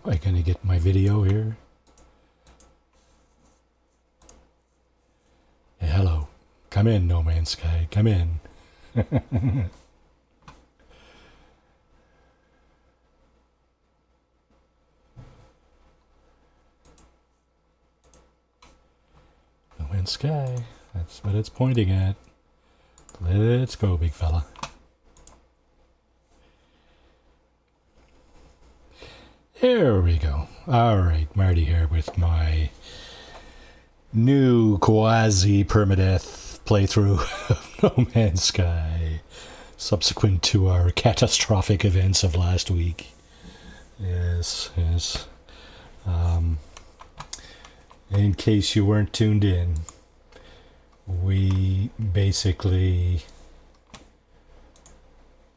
Am I gonna get my video here? Hey, hello. Come in, No Man's Sky. Come in. No Man's Sky. That's what it's pointing at. Let's go, big fella. There we go. Alright, Marty here with my new quasi-permadeath playthrough of No Man's Sky, subsequent to our catastrophic events of last week. Yes. In case you weren't tuned in, we basically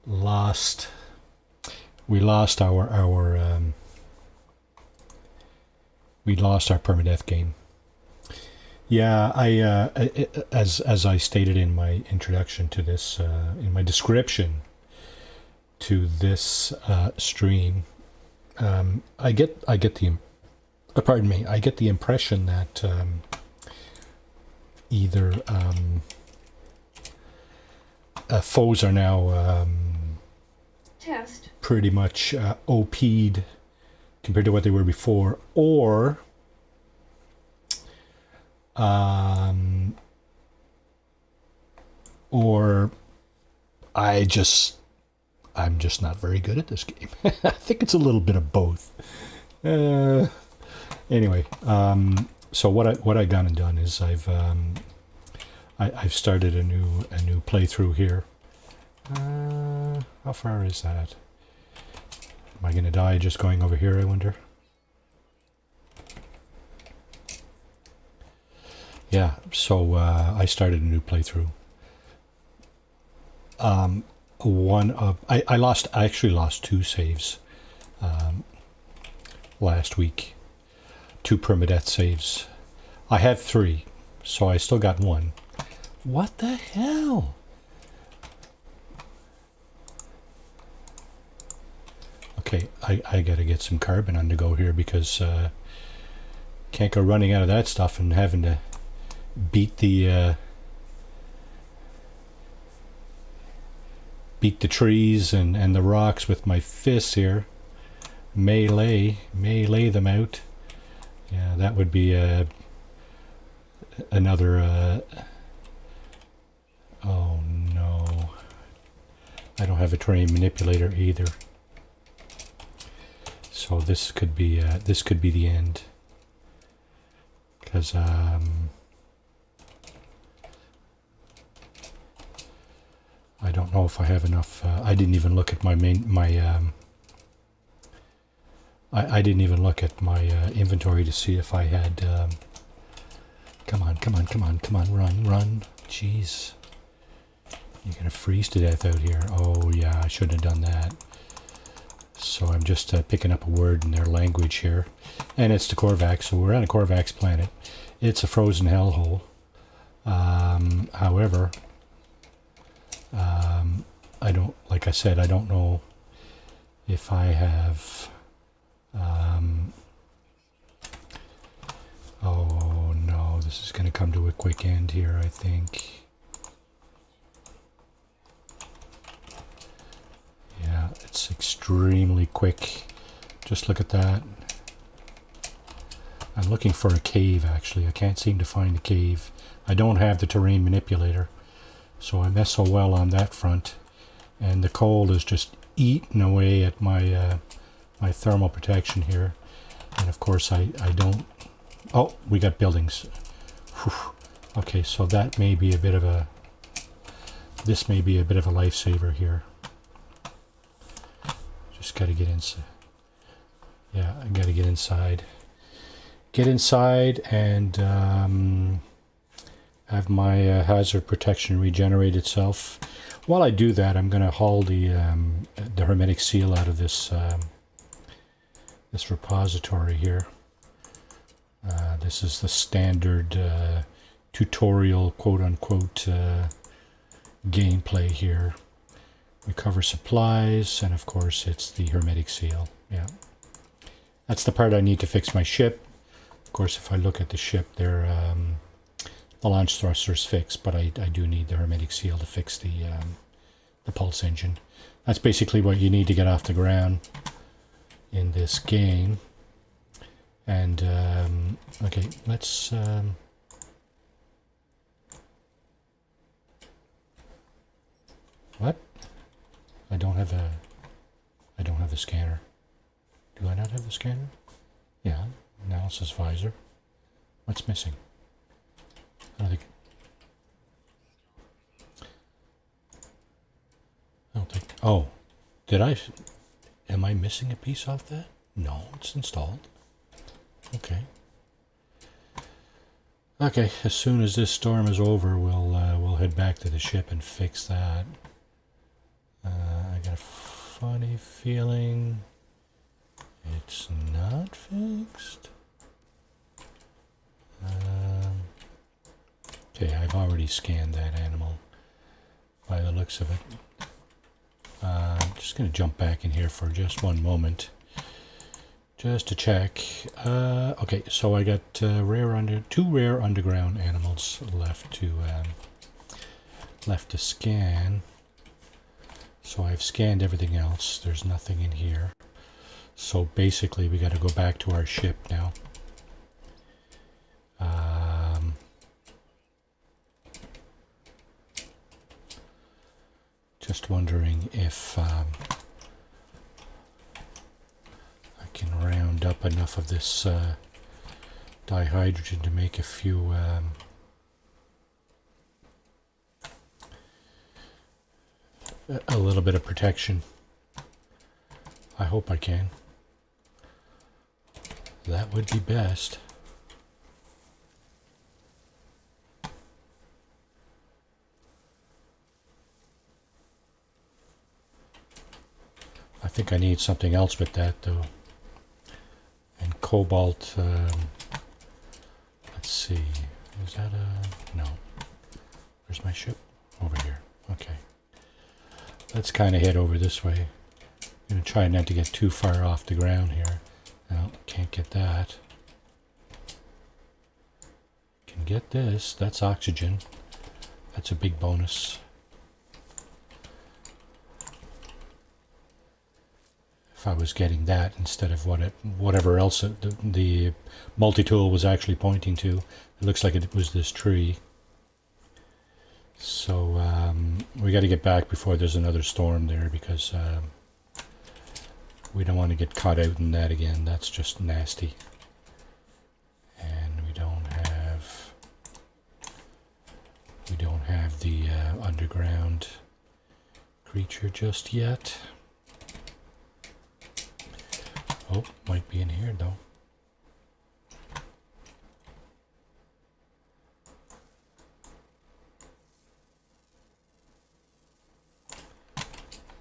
lost our permadeath game. Yeah, as I stated in my introduction to this, in my description to this stream, I get the impression that either foes are now pretty much OP'd compared to what they were before, or I'm just not very good at this game. I think it's a little bit of both. Anyway, so what I gone and done is I've started a new playthrough here. How far is that? Am I gonna die just going over here, I wonder? Yeah, so I started a new playthrough. I actually lost 2 saves last week. 2 permadeath saves. I had 3, so I still got 1. What the hell? Okay, I gotta get some carbon on the go here because can't go running out of that stuff and having to beat the trees and the rocks with my fists here. Melee them out. Yeah, that would be another oh no, I don't have a terrain manipulator either, so this could be the end, because I don't know if I have enough. I didn't even look at I didn't even look at my inventory to see if I had. Come on, run! Jeez, you're gonna freeze to death out here. Oh yeah, I shouldn't have done that. So I'm just picking up a word in their language here, and it's the Korvax. So we're on a Korvax planet. It's a frozen hellhole. However, I don't. Like I said, I don't know if I have. Oh no, this is going to come to a quick end here, I think. Yeah, it's extremely quick. Just look at that. I'm looking for a cave, actually. I can't seem to find a cave. I don't have the terrain manipulator, so I mess so well on that front. And the cold is just eating away at my my thermal protection here. And of course I don't. Oh, we got buildings. Whew. Okay, so that may be a bit of a. This may be a bit of a lifesaver here. Just got to get inside. Yeah, I got to get inside. Get inside and have my hazard protection regenerate itself. While I do that, I'm going to haul the hermetic seal out of this this repository here. This is the standard tutorial, quote-unquote, gameplay here. Recover supplies, and of course it's the hermetic seal. Yeah. That's the part I need to fix my ship. Of course, if I look at the ship, there, the launch thruster's fixed, but I do need the hermetic seal to fix the pulse engine. That's basically what you need to get off the ground in this game. And okay, let's what? I don't have a scanner. Do I not have the scanner? Yeah, analysis visor. What's missing? I don't think. Oh, did I? Am I missing a piece off that? No, it's installed. Okay. Okay. As soon as this storm is over, we'll head back to the ship and fix that. I got a funny feeling it's not fixed. Okay, I've already scanned that animal by the looks of it. I'm just going to jump back in here for just one moment, just to check. Okay, so I got two rare underground animals left to scan. So I've scanned everything else. There's nothing in here. So basically, we got to go back to our ship now. Just wondering if I can round up enough of this dihydrogen to make a few a little bit of protection. I hope I can. That would be best. I think I need something else with that though. And cobalt, let's see, is that no. Where's my ship? Over here, okay. Let's kind of head over this way. I'm going to try not to get too far off the ground here. No, can't get that. Can get this, that's oxygen. That's a big bonus. If I was getting that instead of whatever else the multi-tool was actually pointing to. It looks like it was this tree. So we got to get back before there's another storm there, because we don't want to get caught out in that again. That's just nasty. And we don't have the underground creature just yet. Oh, might be in here though.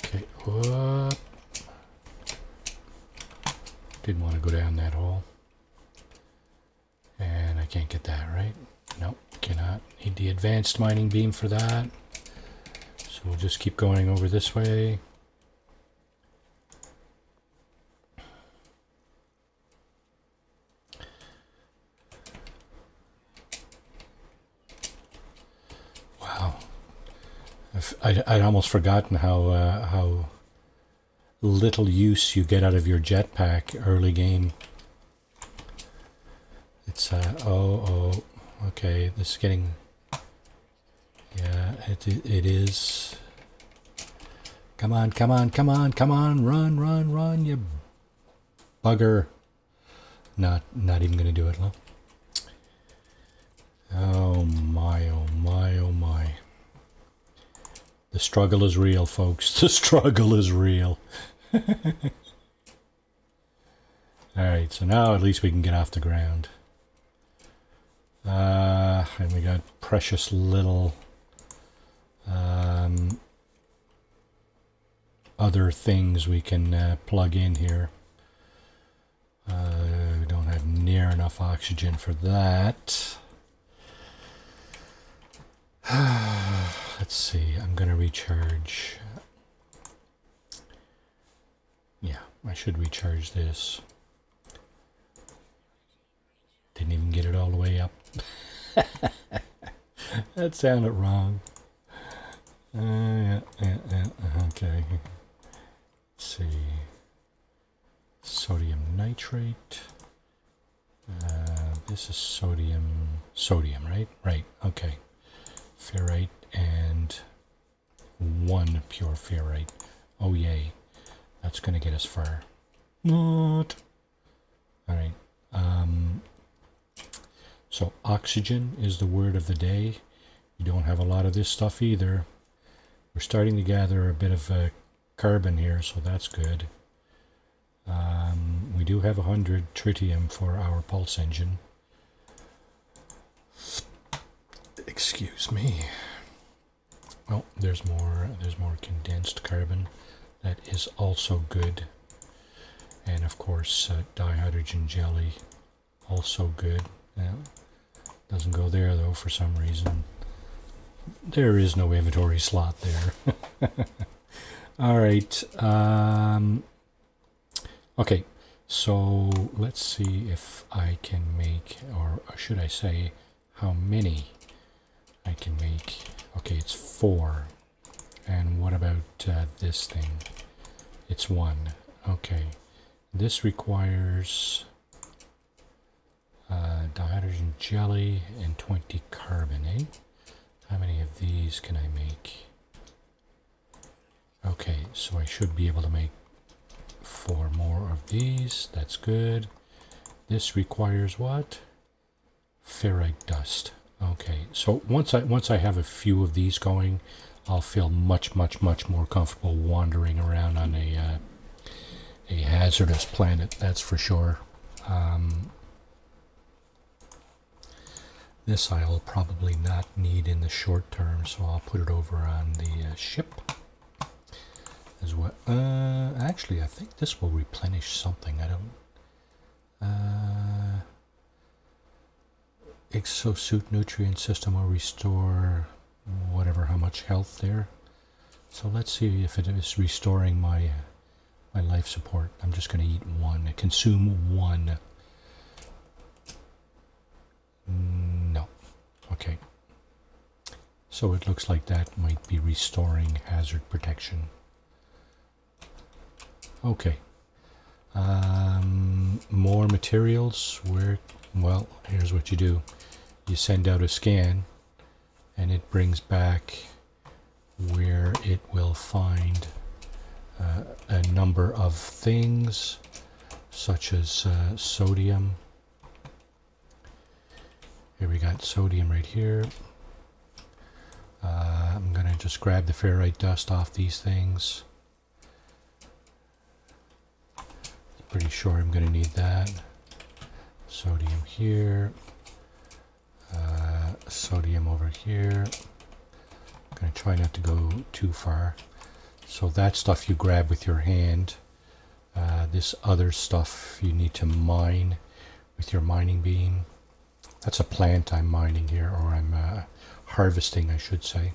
Okay, whoop. Didn't want to go down that hole. And I can't get that, right? Nope, cannot. Need the advanced mining beam for that. So we'll just keep going over this way. I'd almost forgotten how little use you get out of your jetpack early game. It's okay. This is getting, yeah. It is. Come on! Run! You bugger! Not even gonna do it, huh? Oh my! The struggle is real, folks. The struggle is real. Alright, so now at least we can get off the ground. And we got precious little other things we can plug in here. We don't have near enough oxygen for that. Let's see, I'm going to recharge. Yeah, I should recharge this. Didn't even get it all the way up. That sounded wrong. Yeah, okay. Let's see. Sodium nitrate. This is sodium, right? Right, okay. Ferrite and 1 pure ferrite. Oh, yay. That's going to get us far. Not. All right. So oxygen is the word of the day. You don't have a lot of this stuff either. We're starting to gather a bit of carbon here, so that's good. We do have 100 tritium for our pulse engine. Excuse me. Oh, there's more condensed carbon. That is also good. And of course, dihydrogen jelly, also good. Yeah. Doesn't go there though for some reason. There is no inventory slot there. All right. Okay, so let's see if I can make, or should I say, how many I can make. Okay, it's 4. And what about this thing? It's 1. Okay. This requires dihydrogen jelly and 20 carbon, eh? How many of these can I make? Okay, so I should be able to make 4 more of these. That's good. This requires what? Ferrite dust. Okay, so once I have a few of these going, I'll feel much more comfortable wandering around on a hazardous planet, that's for sure. This I'll probably not need in the short term, so I'll put it over on the ship as well. Actually, I think this will replenish something. I don't. Exosuit nutrient system will restore whatever, how much health there. So let's see if it is restoring my life support. I'm just going to eat 1. Consume 1. No. Okay. So it looks like that might be restoring hazard protection. Okay. More materials. Well, here's what you do. You send out a scan, and it brings back where it will find a number of things, such as sodium. Here we got sodium right here. I'm going to just grab the ferrite dust off these things. Pretty sure I'm going to need that. Sodium here. Sodium over here. I'm going to try not to go too far. So that stuff you grab with your hand. This other stuff you need to mine with your mining beam. That's a plant I'm mining here, or I'm harvesting, I should say.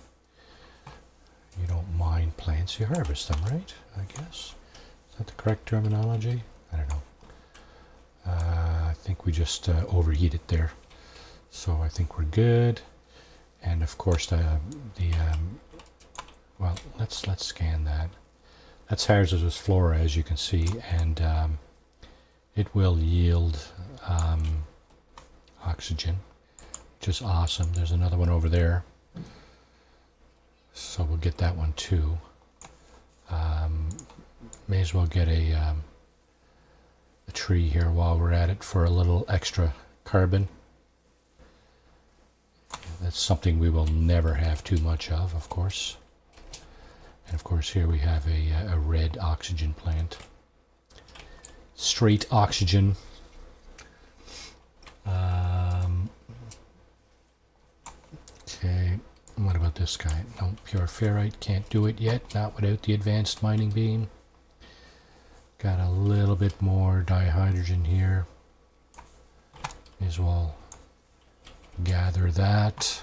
You don't mine plants, you harvest them, right? I guess. Is that the correct terminology? I don't know. I think we just overheat it there. So I think we're good. And of course well, let's scan that. That's hazardous flora, as you can see, and it will yield oxygen, which is awesome. There's another one over there, so we'll get that one too. May as well get a tree here while we're at it for a little extra carbon. That's something we will never have too much of course. And of course here we have a red oxygen plant. Straight oxygen. Okay, what about this guy? No, pure ferrite, can't do it yet, not without the advanced mining beam. Got a little bit more dihydrogen here. May as well gather that.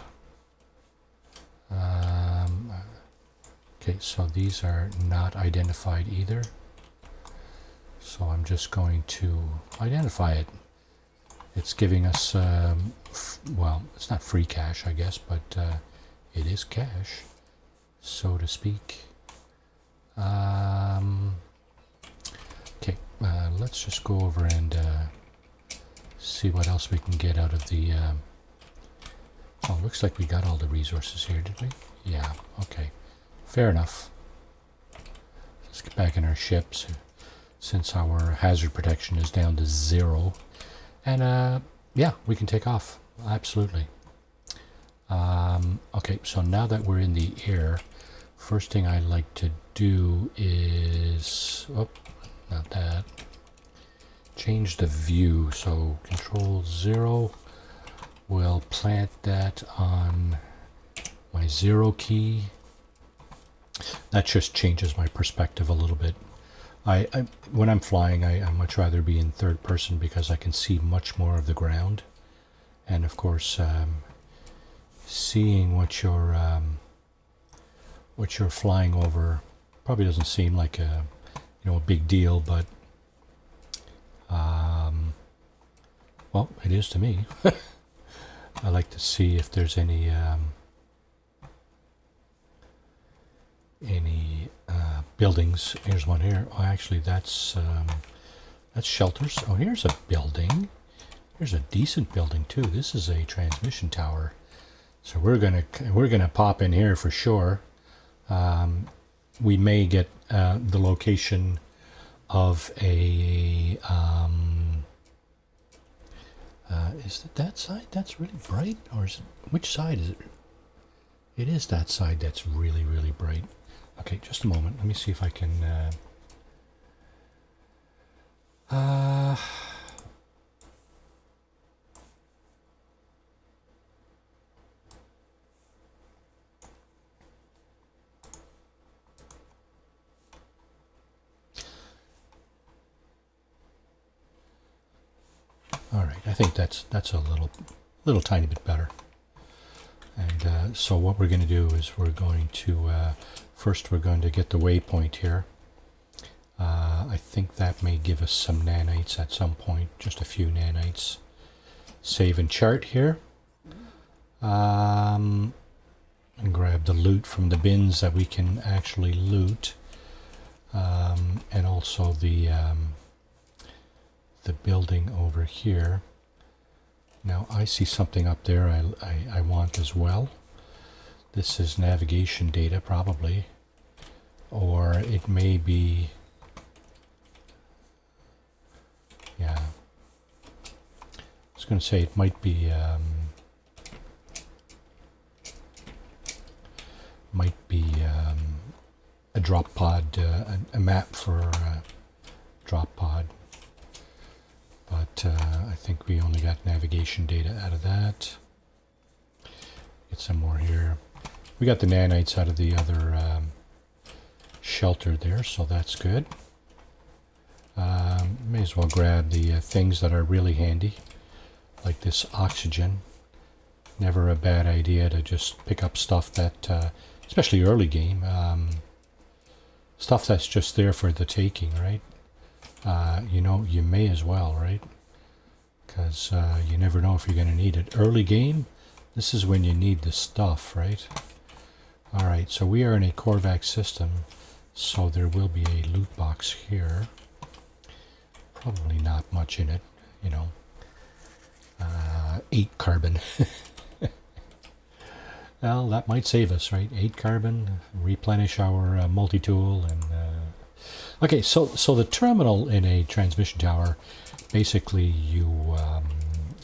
Okay, so these are not identified either. So I'm just going to identify it. It's giving us, well, it's not free cash, I guess, but it is cash, so to speak. Okay, let's just go over and see what else we can get out of the... oh, looks like we got all the resources here, did we? Yeah, okay. Fair enough. Let's get back in our ships, since our hazard protection is down to 0. And, yeah, we can take off. Absolutely. Okay, so now that we're in the air, first thing I'd like to do is... oh, not that. Change the view. So Control 0 will plant that on my 0 key. That just changes my perspective a little bit. When I'm flying, I much rather be in third person because I can see much more of the ground. And of course, seeing what you're flying over probably doesn't seem like a big deal, but well, it is to me. I like to see if there's any buildings. Here's one here. Oh, actually, that's shelters. Oh, here's a building. Here's a decent building too. This is a transmission tower. So we're gonna pop in here for sure. We may get the location of a. Is it that side that's really bright, or is it, which side is it? It is that side that's really, really bright. Okay, just a moment. Let me see if I can... all right, I think that's a little tiny bit better. And so what we're going to do is we're going to first we're going to get the waypoint here. I think that may give us some nanites at some point, just a few nanites. Save and chart here. And grab the loot from the bins that we can actually loot. And also the building over here. Now I see something up there I want as well. This is navigation data probably, or it may be, yeah, I was going to say it might be a drop pod, a map for a drop pod. But I think we only got navigation data out of that. Get some more here. We got the nanites out of the other shelter there, so that's good. May as well grab the things that are really handy, like this oxygen. Never a bad idea to just pick up stuff that, especially early game, stuff that's just there for the taking, right? You may as well, right? Because you never know if you're going to need it. Early game, this is when you need the stuff, right? Alright, so we are in a Korvax system, so there will be a loot box here. Probably not much in it, 8 carbon. Well, that might save us, right? 8 carbon, replenish our multi-tool, and... Okay, so the terminal in a transmission tower, basically you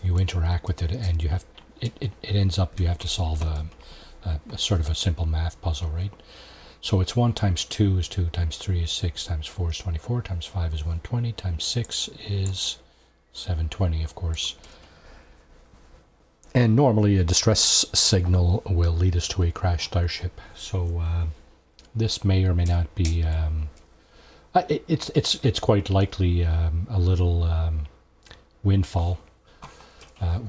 interact with it, and you have it ends up you have to solve a sort of a simple math puzzle, right? So it's 1 times 2 is 2 times 3 is 6 times 4 is 24 times 5 is 120 times 6 is 720, of course. And normally a distress signal will lead us to a crashed starship. So this may or may not be. It's quite likely a little windfall.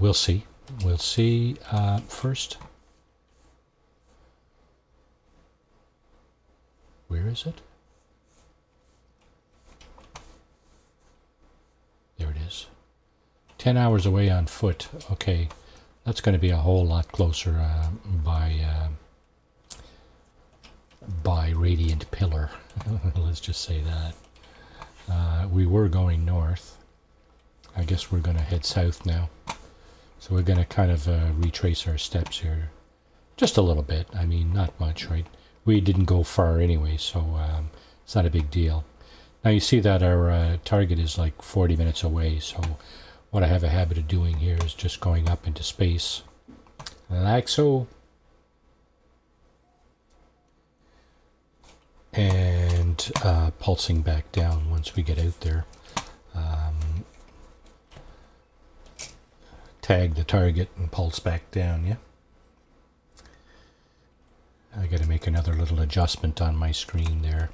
We'll see. We'll see first. Where is it? There it is. 10 hours away on foot. Okay, that's going to be a whole lot closer by Radiant Pillar. Let's just say that. We were going north. I guess we're going to head south now. So we're going to kind of retrace our steps here. Just a little bit. I mean, not much, right? We didn't go far anyway, so it's not a big deal. Now you see that our target is like 40 minutes away, so what I have a habit of doing here is just going up into space, like so. And pulsing back down once we get out there. Tag the target and pulse back down, yeah? I got to make another little adjustment on my screen there.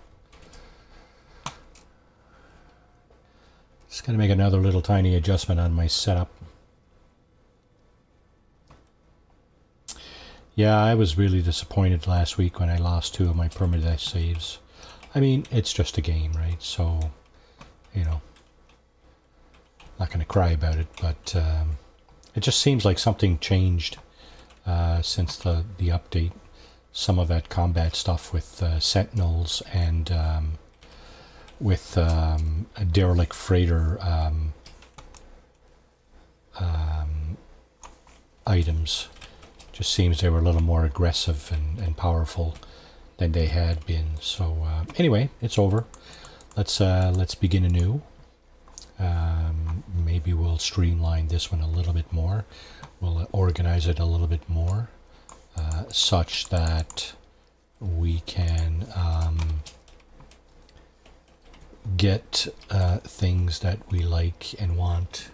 Just got to make another little tiny adjustment on my setup. Yeah, I was really disappointed last week when I lost 2 of my permadeath saves. I mean, it's just a game, right? So, you know, not going to cry about it, but it just seems like something changed since the update. Some of that combat stuff with sentinels and with a derelict freighter items. Just seems they were a little more aggressive and powerful than they had been. So anyway, it's over. Let's begin anew. Maybe we'll streamline this one a little bit more. We'll organize it a little bit more, such that we can get things that we like and want.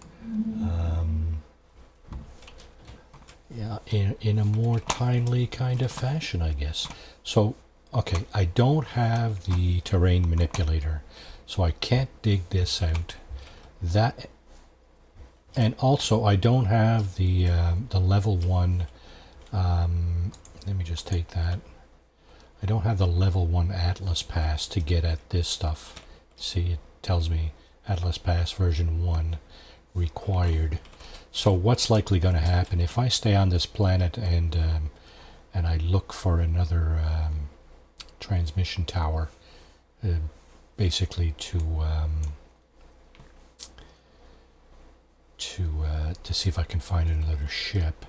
Yeah, in a more timely kind of fashion, I guess. So, okay, I don't have the terrain manipulator, so I can't dig this out. That, and also I don't have the level 1. Let me just take that. I don't have the level 1 Atlas Pass to get at this stuff. See, it tells me Atlas Pass version 1 required. So what's likely going to happen if I stay on this planet and I look for another transmission tower, basically to see if I can find another ship.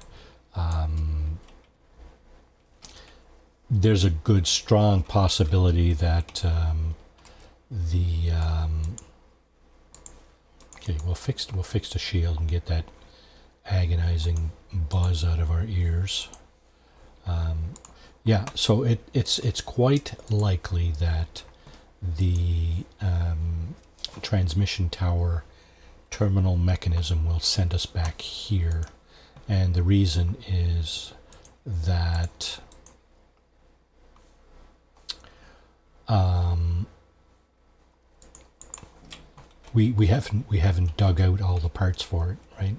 There's a good strong possibility that okay, we'll fix the shield and get that agonizing buzz out of our ears. Yeah, so it's quite likely that the transmission tower terminal mechanism will send us back here, and the reason is that we haven't dug out all the parts for it, right?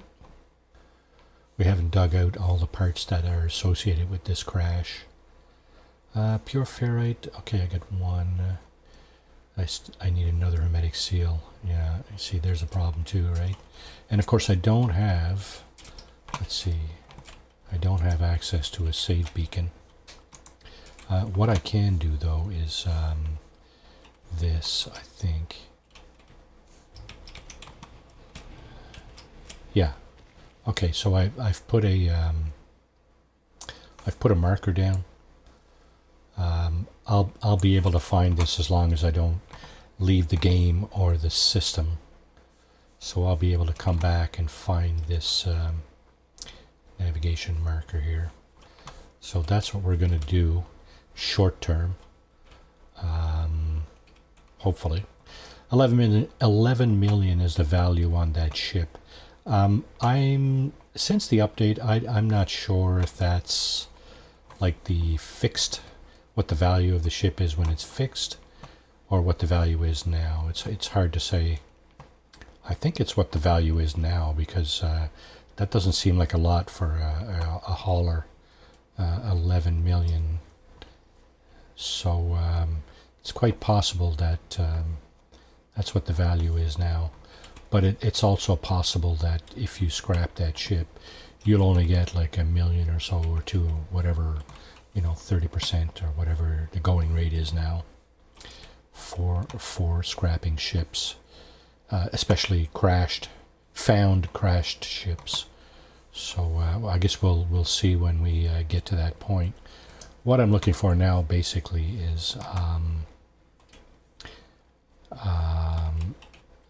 We haven't dug out all the parts that are associated with this crash. Pure ferrite. Okay, I got 1. I need another hermetic seal. Yeah, you see, there's a problem too, right? And of course, I don't have. Let's see. I don't have access to a save beacon. What I can do though is this. I think. Yeah. Okay, so I've put a marker down. I'll be able to find this as long as I don't leave the game or the system. So I'll be able to come back and find this navigation marker here. So that's what we're going to do short term. Hopefully. 11 million is the value on that ship. Since the update, I'm not sure if that's like the fixed, what the value of the ship is when it's fixed, or what the value is now. It's hard to say. I think it's what the value is now, because that doesn't seem like a lot for a hauler. 11 million. So it's quite possible that that's what the value is now. But it's also possible that if you scrap that ship, you'll only get like 1 million or so, or two, or whatever, 30% or whatever the going rate is now for scrapping ships, especially found crashed ships. So I guess we'll see when we get to that point. What I'm looking for now basically is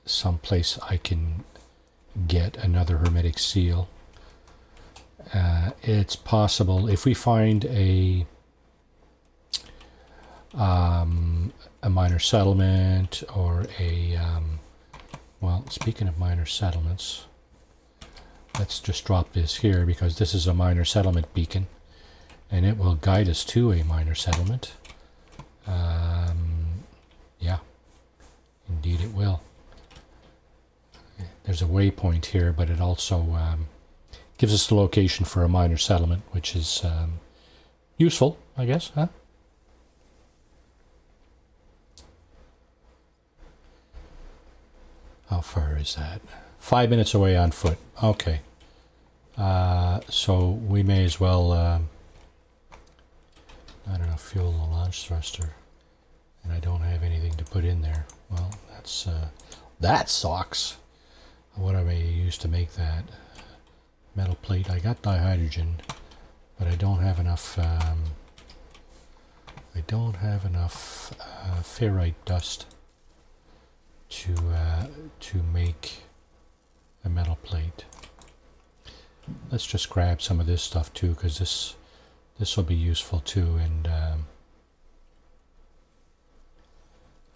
some place I can get another hermetic seal. It's possible if we find a minor settlement or well, speaking of minor settlements, let's just drop this here because this is a minor settlement beacon and it will guide us to a minor settlement. Yeah, indeed it will. There's a waypoint here, but it also gives us the location for a minor settlement, which is useful, I guess, huh? How far is that? 5 minutes away on foot. Okay. So we may as well, I don't know, fuel the launch thruster. And I don't have anything to put in there. Well, that sucks. What I may use to make that metal plate? I got dihydrogen, but I don't have enough. Ferrite dust to make a metal plate. Let's just grab some of this stuff too, because this will be useful too. And I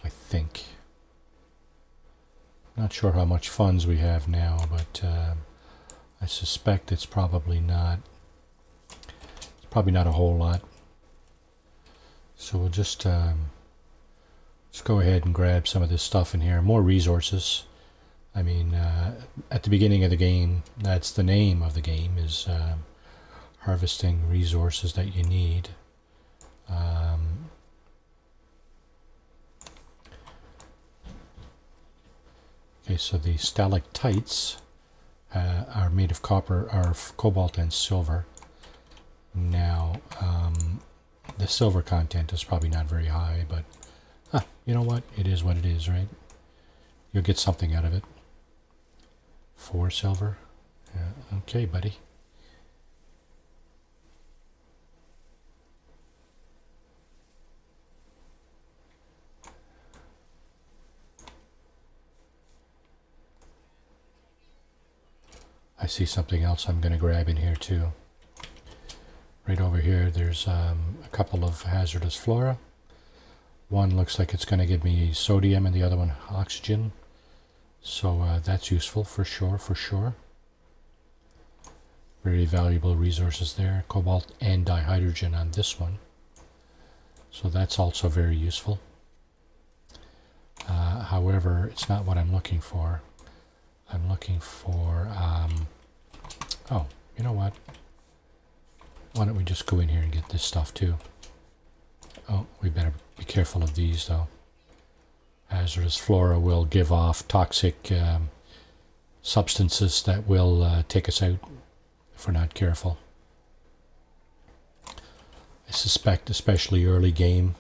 think, not sure how much funds we have now, but I suspect it's probably not a whole lot. So we'll just let's go ahead and grab some of this stuff in here. More resources. I mean, at the beginning of the game, that's the name of the game, is harvesting resources that you need. Okay, so the stalactites are made of copper, cobalt and silver. Now, the silver content is probably not very high, but you know what? It is what it is, right? You'll get something out of it. 4 silver. Yeah, okay, buddy. I see something else I'm going to grab in here too. Right over here, there's a couple of hazardous flora. One looks like it's going to give me sodium and the other one oxygen. So that's useful for sure. Very valuable resources there. Cobalt and dihydrogen on this one. So that's also very useful. However, it's not what I'm looking for. I'm looking for, oh, you know what? Why don't we just go in here and get this stuff too? Oh, we better be careful of these though. Hazardous flora will give off toxic substances that will take us out if we're not careful. I suspect, especially early game,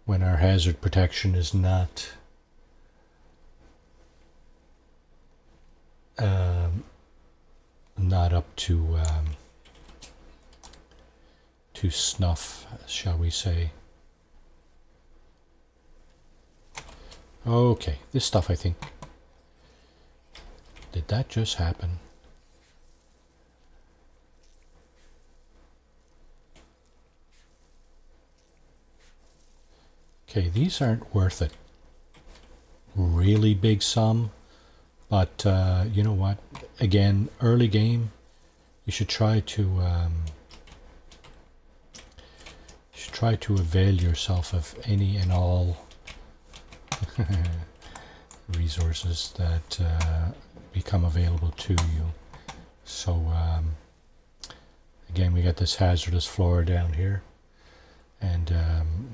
when our hazard protection is not up to snuff, shall we say. Okay, this stuff, I think. Did that just happen? Okay, these aren't worth a really big sum, but you know what? Again, early game, you should try to avail yourself of any and all resources that become available to you. So again, we got this hazardous flora down here, and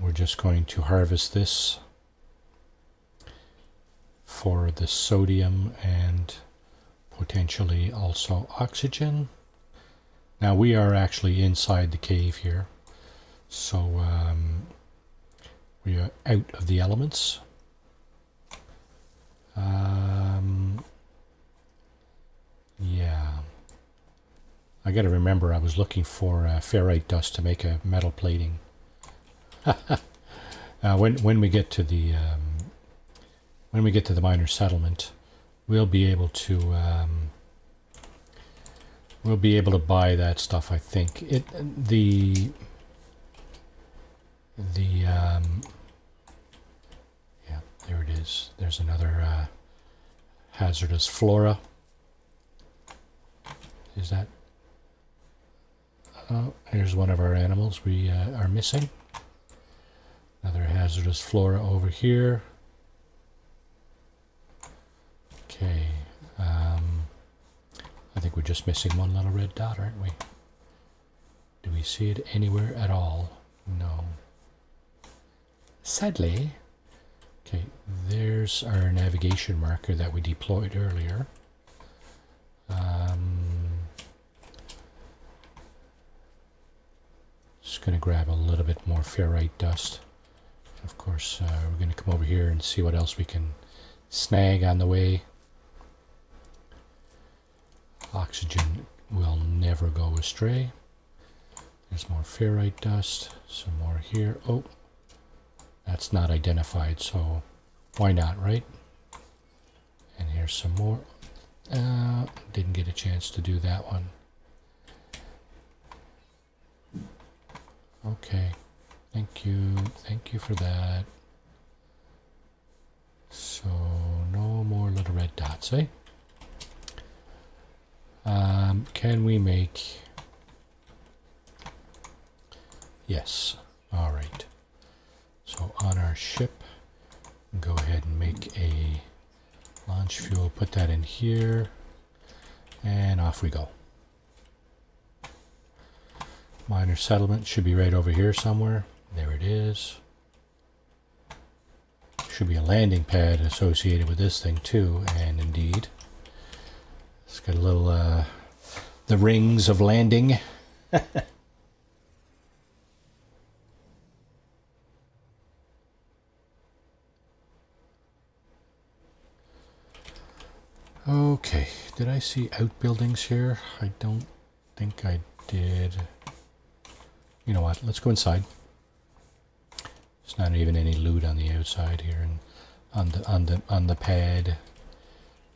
we're just going to harvest this for the sodium and potentially also oxygen. Now we are actually inside the cave here, so we are out of the elements. Yeah, I gotta remember I was looking for ferrite dust to make a metal plating. When we get to the miner settlement, we'll be able to buy that stuff. I think yeah, there it is. There's another hazardous flora. Is that? Oh, here's one of our animals we are missing. Another hazardous flora over here. Okay, I think we're just missing one little red dot, aren't we? Do we see it anywhere at all? No. Sadly. Okay, there's our navigation marker that we deployed earlier. Just going to grab a little bit more ferrite dust. Of course, we're going to come over here and see what else we can snag on the way. Oxygen will never go astray. There's more ferrite dust, some more here. Oh, that's not identified, so why not, right? And here's some more. Didn't get a chance to do that one. Okay, thank you for that. So no more little red dots, eh? Can we make... Yes, all right. So on our ship, go ahead and make a launch fuel, put that in here, and off we go. Miner settlement should be right over here somewhere. There it is. Should be a landing pad associated with this thing too, and indeed. It's got a little, the rings of landing. Okay, did I see outbuildings here? I don't think I did. You know what, let's go inside. There's not even any loot on the outside here and on the pad.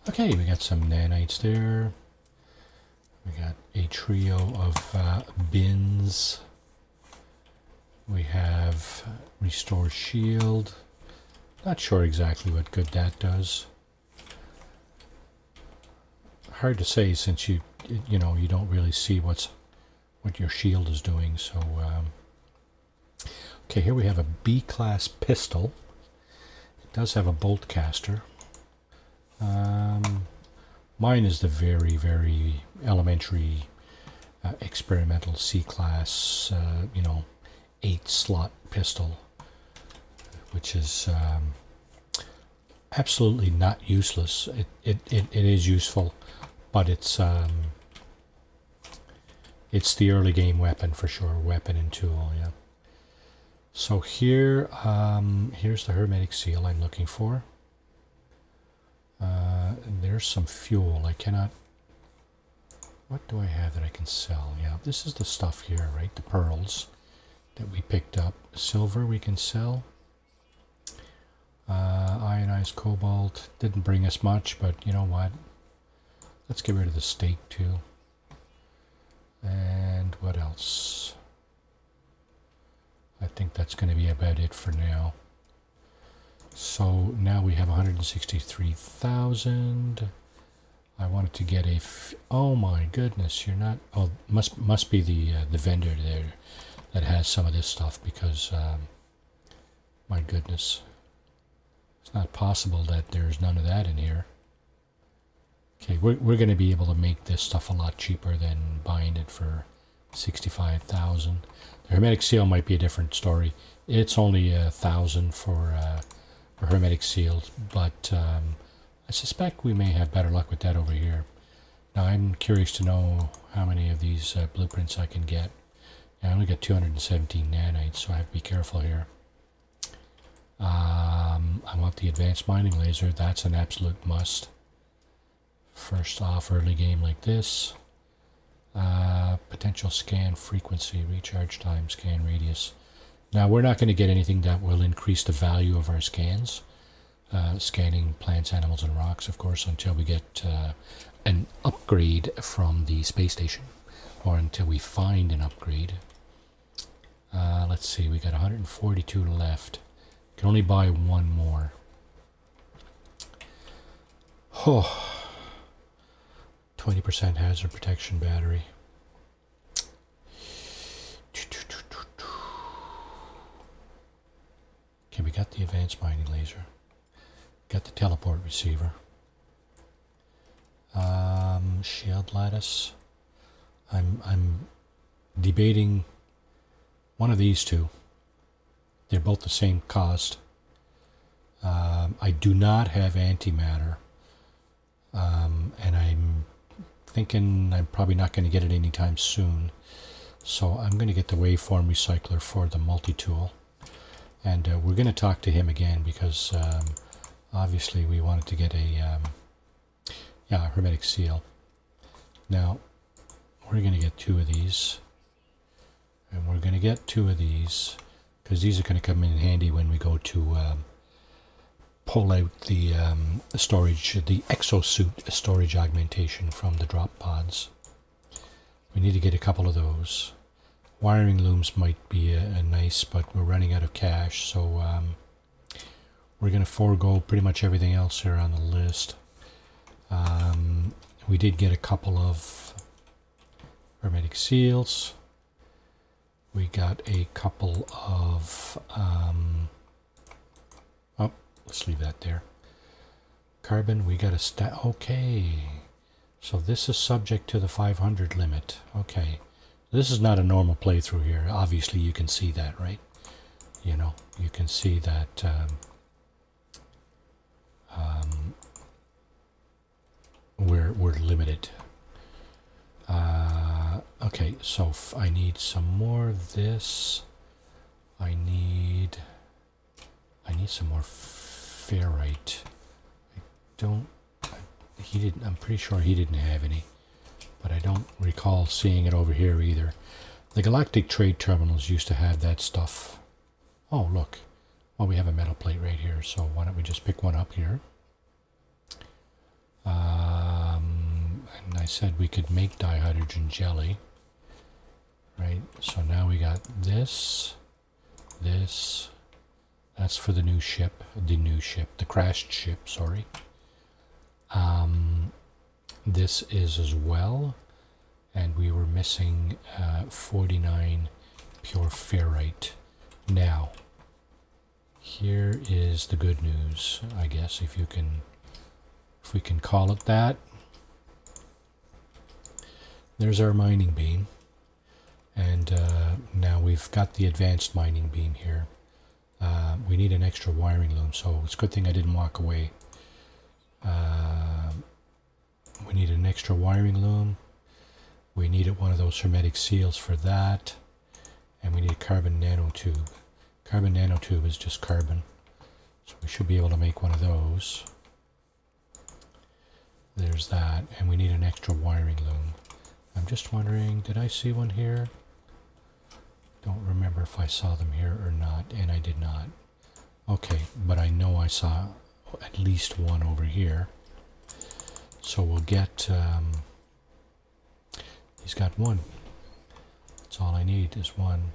Okay, we got some nanites there. We got a trio of bins. We have restore shield. Not sure exactly what good that does. Hard to say since you don't really see what your shield is doing. So okay, here we have a B-class pistol. It does have a bolt caster. Mine is the very, very elementary experimental C-class, 8-slot pistol, which is absolutely not useless. It is useful, but it's the early game weapon for sure, weapon and tool, yeah. So here, here's the hermetic seal I'm looking for. There's some fuel. I cannot... What do I have that I can sell? Yeah, this is the stuff here, right? The pearls that we picked up. Silver we can sell. Ionized cobalt. Didn't bring us much, but you know what? Let's get rid of the steak too. And what else? I think that's going to be about it for now. So now we have 163,000. I wanted to get a... oh my goodness, you're not... Oh, must be the vendor there that has some of this stuff, because my goodness, it's not possible that there's none of that in here. Okay, we're going to be able to make this stuff a lot cheaper than buying it for 65,000. The hermetic seal might be a different story. It's only 1,000 for hermetic seals, but I suspect we may have better luck with that over here. Now I'm curious to know how many of these blueprints I can get. I only got 217 nanites, so I have to be careful here. I want the advanced mining laser. That's an absolute must. First off, early game like this. Potential scan frequency, recharge time, scan radius. Now we're not going to get anything that will increase the value of our scans. Scanning plants, animals, and rocks, of course, until we get an upgrade from the space station, or until we find an upgrade. Let's see, we got 142 left. Can only buy one more. Oh, 20% hazard protection battery. Okay, we got the advanced mining laser. Got the teleport receiver. Shield lattice. I'm debating one of these two. They're both the same cost. I do not have antimatter. And I'm thinking I'm probably not going to get it anytime soon. So I'm going to get the waveform recycler for the multi-tool. And we're going to talk to him again because obviously we wanted to get a hermetic seal. Now we're going to get two of these. And we're going to get two of these because these are going to come in handy when we go to pull out the storage, the exosuit storage augmentation from the drop pods. We need to get a couple of those. Wiring looms might be a nice, but we're running out of cash, so we're going to forego pretty much everything else here on the list. We did get a couple of hermetic seals. We got a couple of let's leave that there. Carbon, we got a okay. So this is subject to the 500 limit. Okay. This is not a normal playthrough here. Obviously you can see that, right? You know, you can see that we're limited. Okay, so I need some more of this. I need some more ferrite. I'm pretty sure he didn't have any, but I don't recall seeing it over here either. The galactic trade terminals used to have that stuff. Oh, look. Well, we have a metal plate right here, so why don't we just pick one up here? And I said we could make dihydrogen jelly. Right, so now we got this. That's for the new ship, the crashed ship, sorry. This is as well, and we were missing 49 pure ferrite. Now, here is the good news, I guess, if we can call it that. There's our mining beam, and now we've got the advanced mining beam here. We need an extra wiring loom, so it's a good thing I didn't walk away. We need an extra wiring loom. We needed one of those hermetic seals for that. And we need a carbon nanotube. Carbon nanotube is just carbon. So we should be able to make one of those. There's that. And we need an extra wiring loom. I'm just wondering, did I see one here? Don't remember if I saw them here or not, and I did not. Okay, but I know I saw at least one over here. So we'll get, he's got one. That's all I need is one.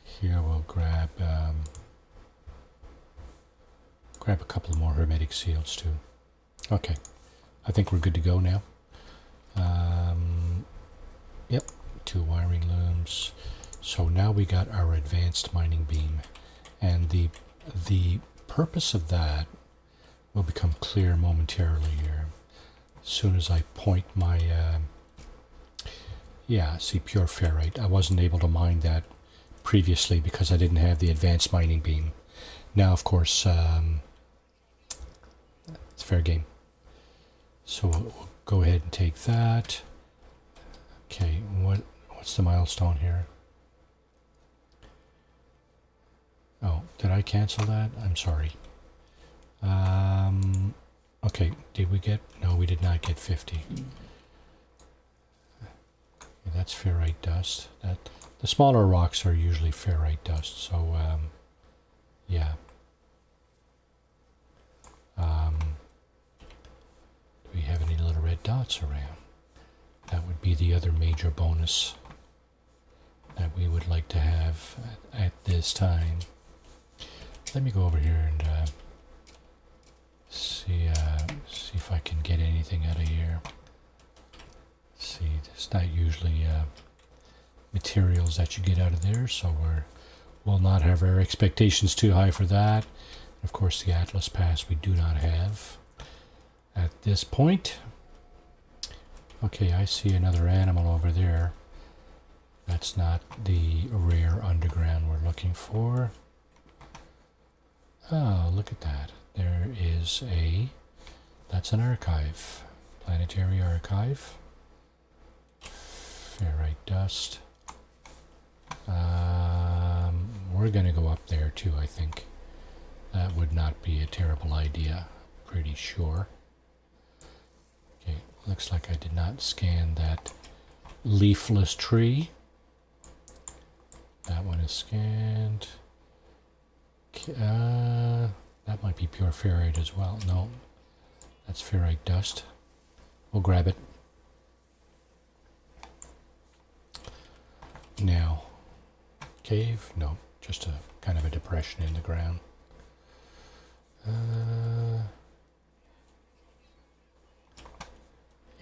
Here we'll grab a couple more hermetic seals too. Okay, I think we're good to go now. Yep, 2 wiring looms. So now we got our advanced mining beam, and the purpose of that will become clear momentarily here. As soon as I point my, see, pure ferrite. I wasn't able to mine that previously because I didn't have the advanced mining beam. Now, of course, it's fair game. So we'll go ahead and take that. Okay, what's the milestone here? Oh, did I cancel that? I'm sorry. Okay, did we get... No, we did not get 50. Okay, that's ferrite dust. The smaller rocks are usually ferrite dust, so, yeah. Do we have any little red dots around? That would be the other major bonus that we would like to have at this time. Let me go over here and see if I can get anything out of here. See, it's not usually materials that you get out of there, so we'll not have our expectations too high for that. Of course, the Atlas Pass we do not have at this point. Okay, I see another animal over there. That's not the rare underground we're looking for. Oh, look at that. There is that's an archive. Planetary archive. Ferrite dust. We're going to go up there too, I think. That would not be a terrible idea. Pretty sure. Okay, looks like I did not scan that leafless tree. That one is scanned. That might be pure ferrite as well. No, that's ferrite dust. We'll grab it. Now, cave? No, just a kind of a depression in the ground.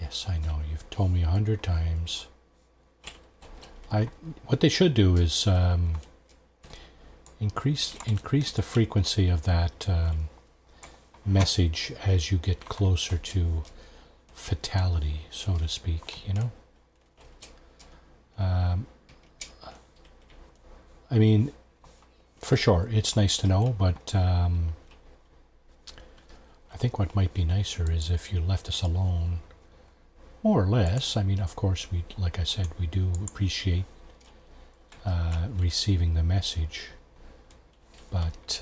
Yes, I know. You've told me 100 times. What they should do is increase the frequency of that message as you get closer to fatality, so to speak, you know? I mean, for sure, it's nice to know, but I think what might be nicer is if you left us alone, more or less. I mean, of course, like I said, we do appreciate receiving the message, but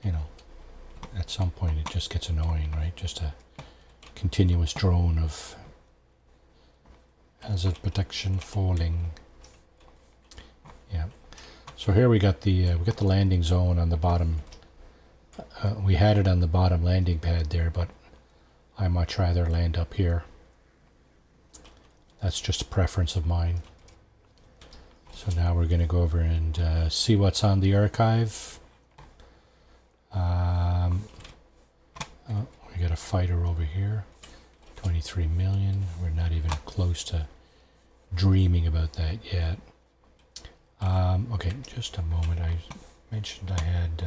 you know, at some point it just gets annoying, right? Just a continuous drone of hazard protection falling. Yeah. So here we got the landing zone on the bottom. We had it on the bottom landing pad there, but I much rather land up here. That's just a preference of mine. So now we're going to go over and see what's on the archive. Oh, we got a fighter over here. 23 million. We're not even close to dreaming about that yet. Okay, just a moment. I mentioned I had...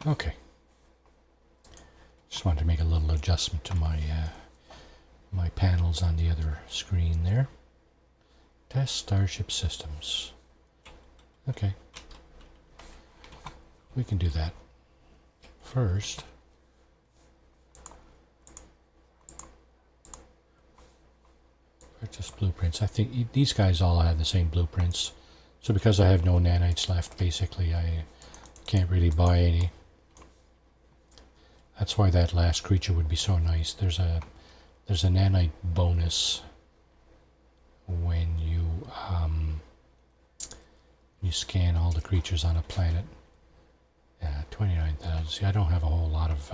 Okay. Just wanted to make a little adjustment to my my panels on the other screen there. Test Starship Systems. Okay. We can do that. First, purchase blueprints. I think these guys all have the same blueprints. So because I have no nanites left, basically I can't really buy any. That's why that last creature would be so nice. There's a nanite bonus when you scan all the creatures on a planet. 29,000. See, I don't have a whole lot of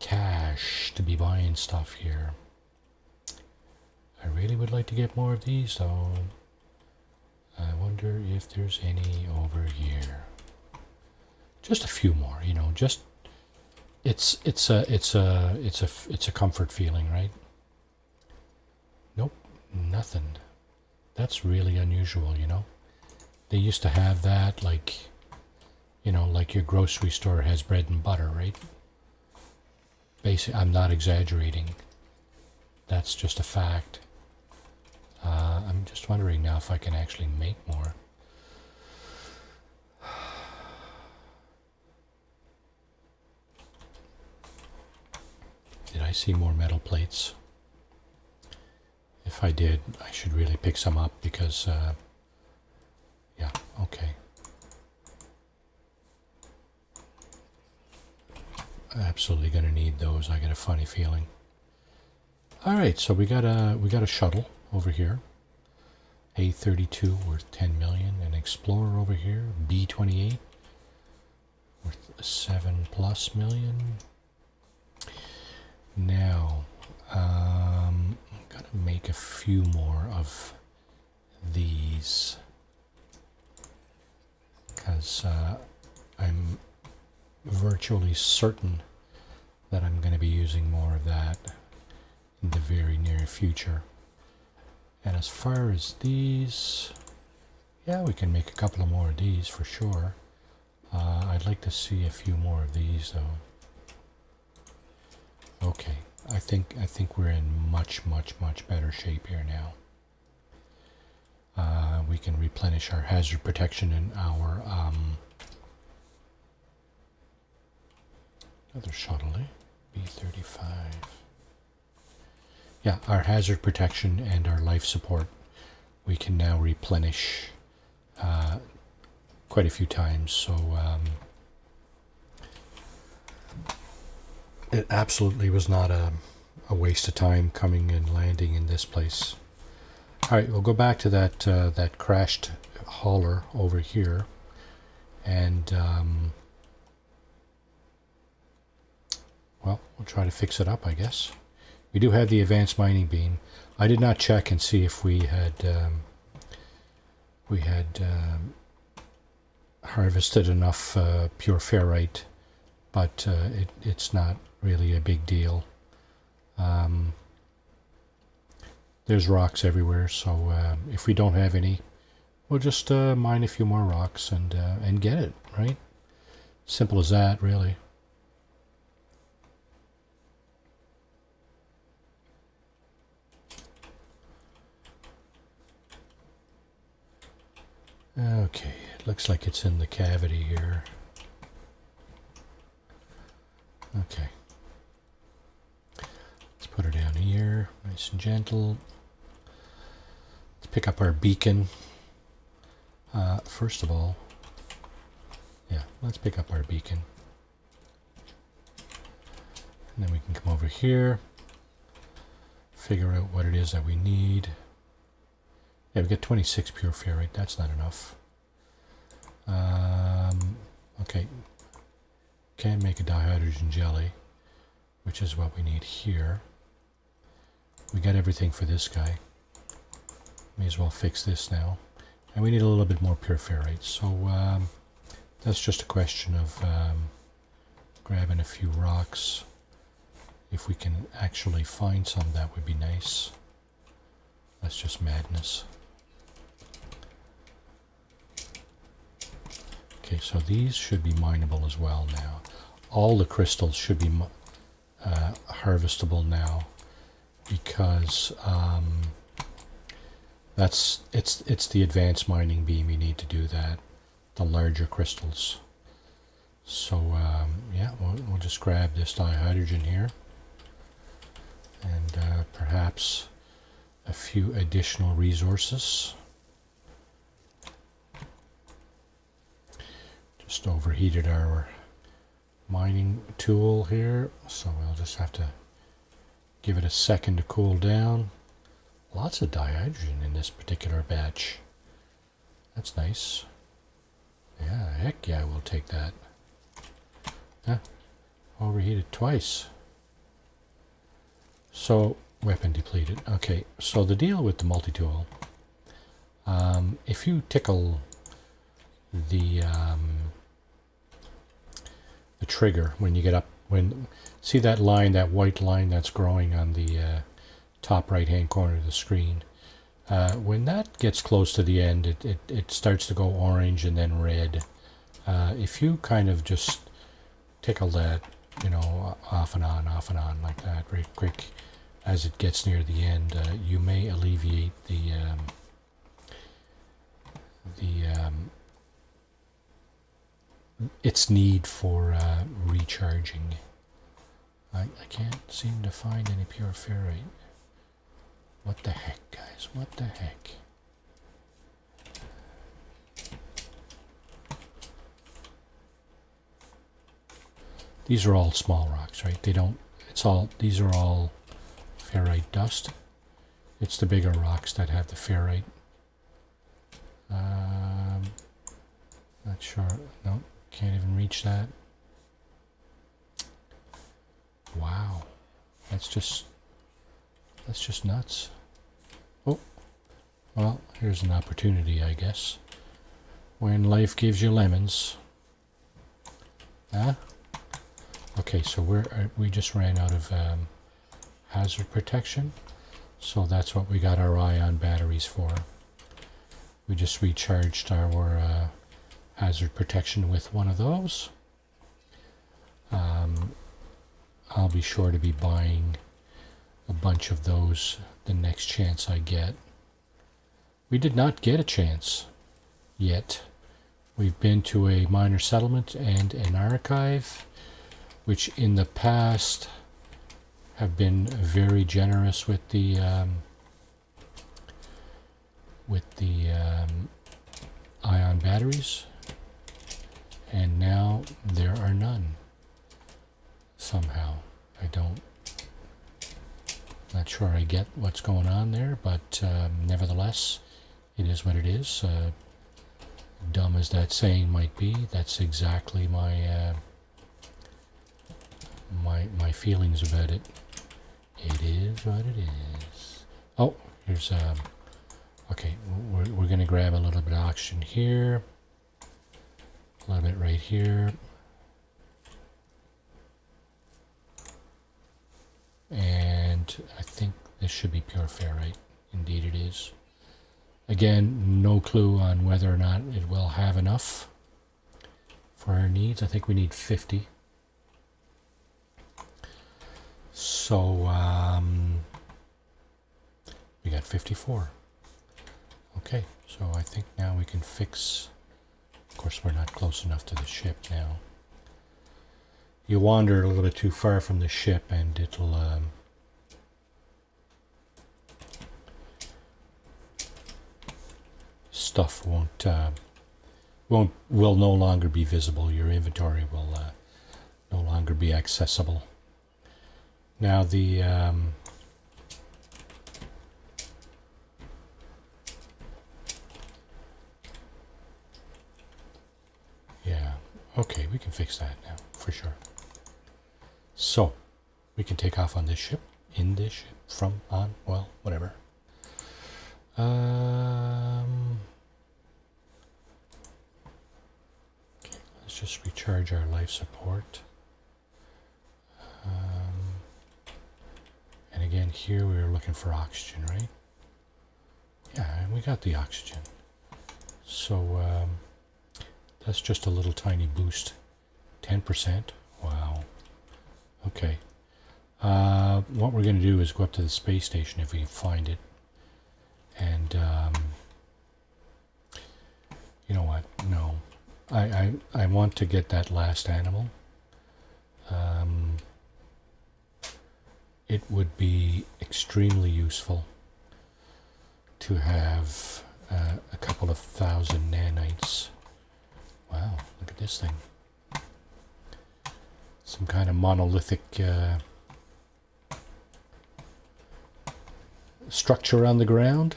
cash to be buying stuff here. I really would like to get more of these, though. I wonder if there's any over here. Just a few more, you know. Just it's a comfort feeling, right? Nope, Nothing. That's really unusual, you know. They used to have that, like, you know, like your grocery store has bread and butter, right? Basically, I'm not exaggerating. That's just a fact. I'm just wondering now if I can actually make more. Did I see more metal plates? If I did, I should really pick some up because, yeah, okay. Absolutely going to need those. I get a funny feeling. All right, so we got a shuttle over here. A32 worth 10 million. An Explorer over here. B28 worth 7+ million. Now, I'm gonna make a few more of these because I'm virtually certain that I'm going to be using more of that in the very near future. And as far as these, yeah, we can make a couple of more of these for sure. I'd like to see a few more of these though. Okay, I think we're in much better shape here now. We can replenish our hazard protection and our another shuttle, B35. Yeah, our hazard protection and our life support we can now replenish quite a few times. So it absolutely was not a waste of time coming and landing in this place. All right, we'll go back to that crashed hauler over here, and well, we'll try to fix it up, I guess. We do have the advanced mining beam. I did not check and see if we had harvested enough pure ferrite, but it's not really a big deal. There's rocks everywhere, so if we don't have any, we'll just mine a few more rocks and get it, right? Simple as that, really. Okay, it looks like it's in the cavity here. Okay. Let's put her down here, nice and gentle. Let's pick up our beacon. First of all, yeah, let's pick up our beacon. And then we can come over here, figure out what it is that we need. Yeah, we got 26 pure ferrite. That's not enough. Okay. Can make a dihydrogen jelly, which is what we need here. We got everything for this guy. May as well fix this now. And we need a little bit more pure ferrite. So that's just a question of grabbing a few rocks. If we can actually find some, that would be nice. That's just madness. Okay, so these should be mineable as well now. All the crystals should be harvestable now, because it's the advanced mining beam you need to do that, the larger crystals. So yeah, we'll just grab this dihydrogen here, and perhaps a few additional resources. Just overheated our mining tool here, so we'll just have to give it a second to cool down. Lots of dihydrogen in this particular batch. That's nice. Yeah, heck yeah, we'll take that. Yeah, overheated twice. So, weapon depleted. Okay, so the deal with the multi-tool, if you tickle the trigger when you get up, see that line, that white line that's growing on the top right hand corner of the screen, When that gets close to the end, it starts to go orange and then red. If you kind of just tickle that, you know, off and on like that, very quick, as it gets near the end, you may alleviate its need for recharging. I can't seem to find any pure ferrite. What the heck, guys? What the heck? These are all small rocks, right? These are all ferrite dust. It's the bigger rocks that have the ferrite. Not sure. No, can't even reach that. Wow. That's just nuts. Oh, well, here's an opportunity, I guess. When life gives you lemons. Huh? Okay, so we just ran out of hazard protection. So that's what we got our ion batteries for. We just recharged our hazard protection with one of those. I'll be sure to be buying a bunch of those the next chance I get. We did not get a chance yet. We've been to a minor settlement and an archive, which in the past have been very generous with the ion batteries, and now there are none. Somehow, not sure I get what's going on there, but nevertheless, it is what it is. Dumb as that saying might be, that's exactly my my feelings about it. It is what it is. Oh, here's okay, we're gonna grab a little bit of oxygen here, a little bit right here, and I think this should be pure ferrite. Indeed it is. Again, no clue on whether or not it will have enough for our needs. I think we need 50. So we got 54. Okay, so I think now we can fix. Of course, we're not close enough to the ship now. You wander a little bit too far from the ship and it'll stuff will no longer be visible. Your inventory will no longer be accessible. Now the yeah, okay, we can fix that now for sure. So we can take off on this ship, in this ship, from, on, well, whatever. Okay, let's just recharge our life support. And again, here we were looking for oxygen, right? Yeah, and we got the oxygen. So that's just a little tiny boost. 10%. Wow. Okay. What we're going to do is go up to the space station if we can find it. And you know what? No. I want to get that last animal. It would be extremely useful to have a couple of thousand nanites. Wow, look at this thing. Some kind of monolithic structure on the ground.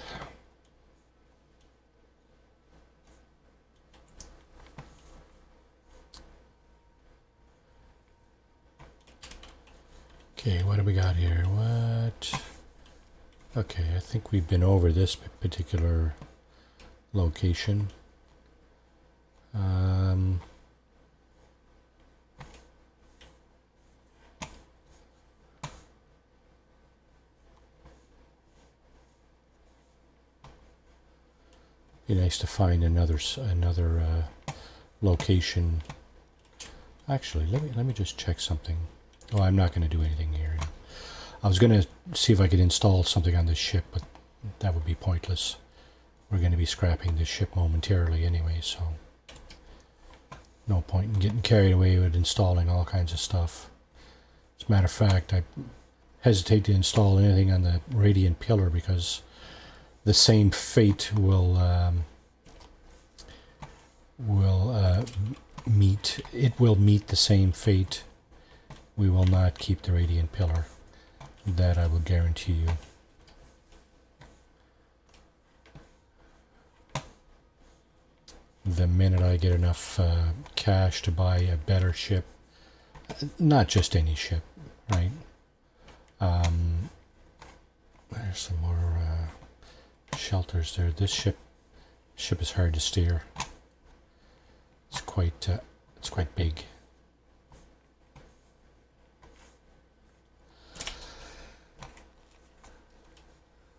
Okay, what do we got here? What? Okay, I think we've been over this particular location. Be nice to find another location. Actually, let me just check something. Oh, I'm not going to do anything here. I was going to see if I could install something on this ship, but that would be pointless. We're going to be scrapping this ship momentarily anyway, so no point in getting carried away with installing all kinds of stuff. As a matter of fact, I hesitate to install anything on the Radiant Pillar because the same fate will meet. It will meet the same fate. We will not keep the Radiant Pillar. That I will guarantee you. The minute I get enough cash to buy a better ship, not just any ship, right? There's some more shelters there. This ship is hard to steer. It's quite big.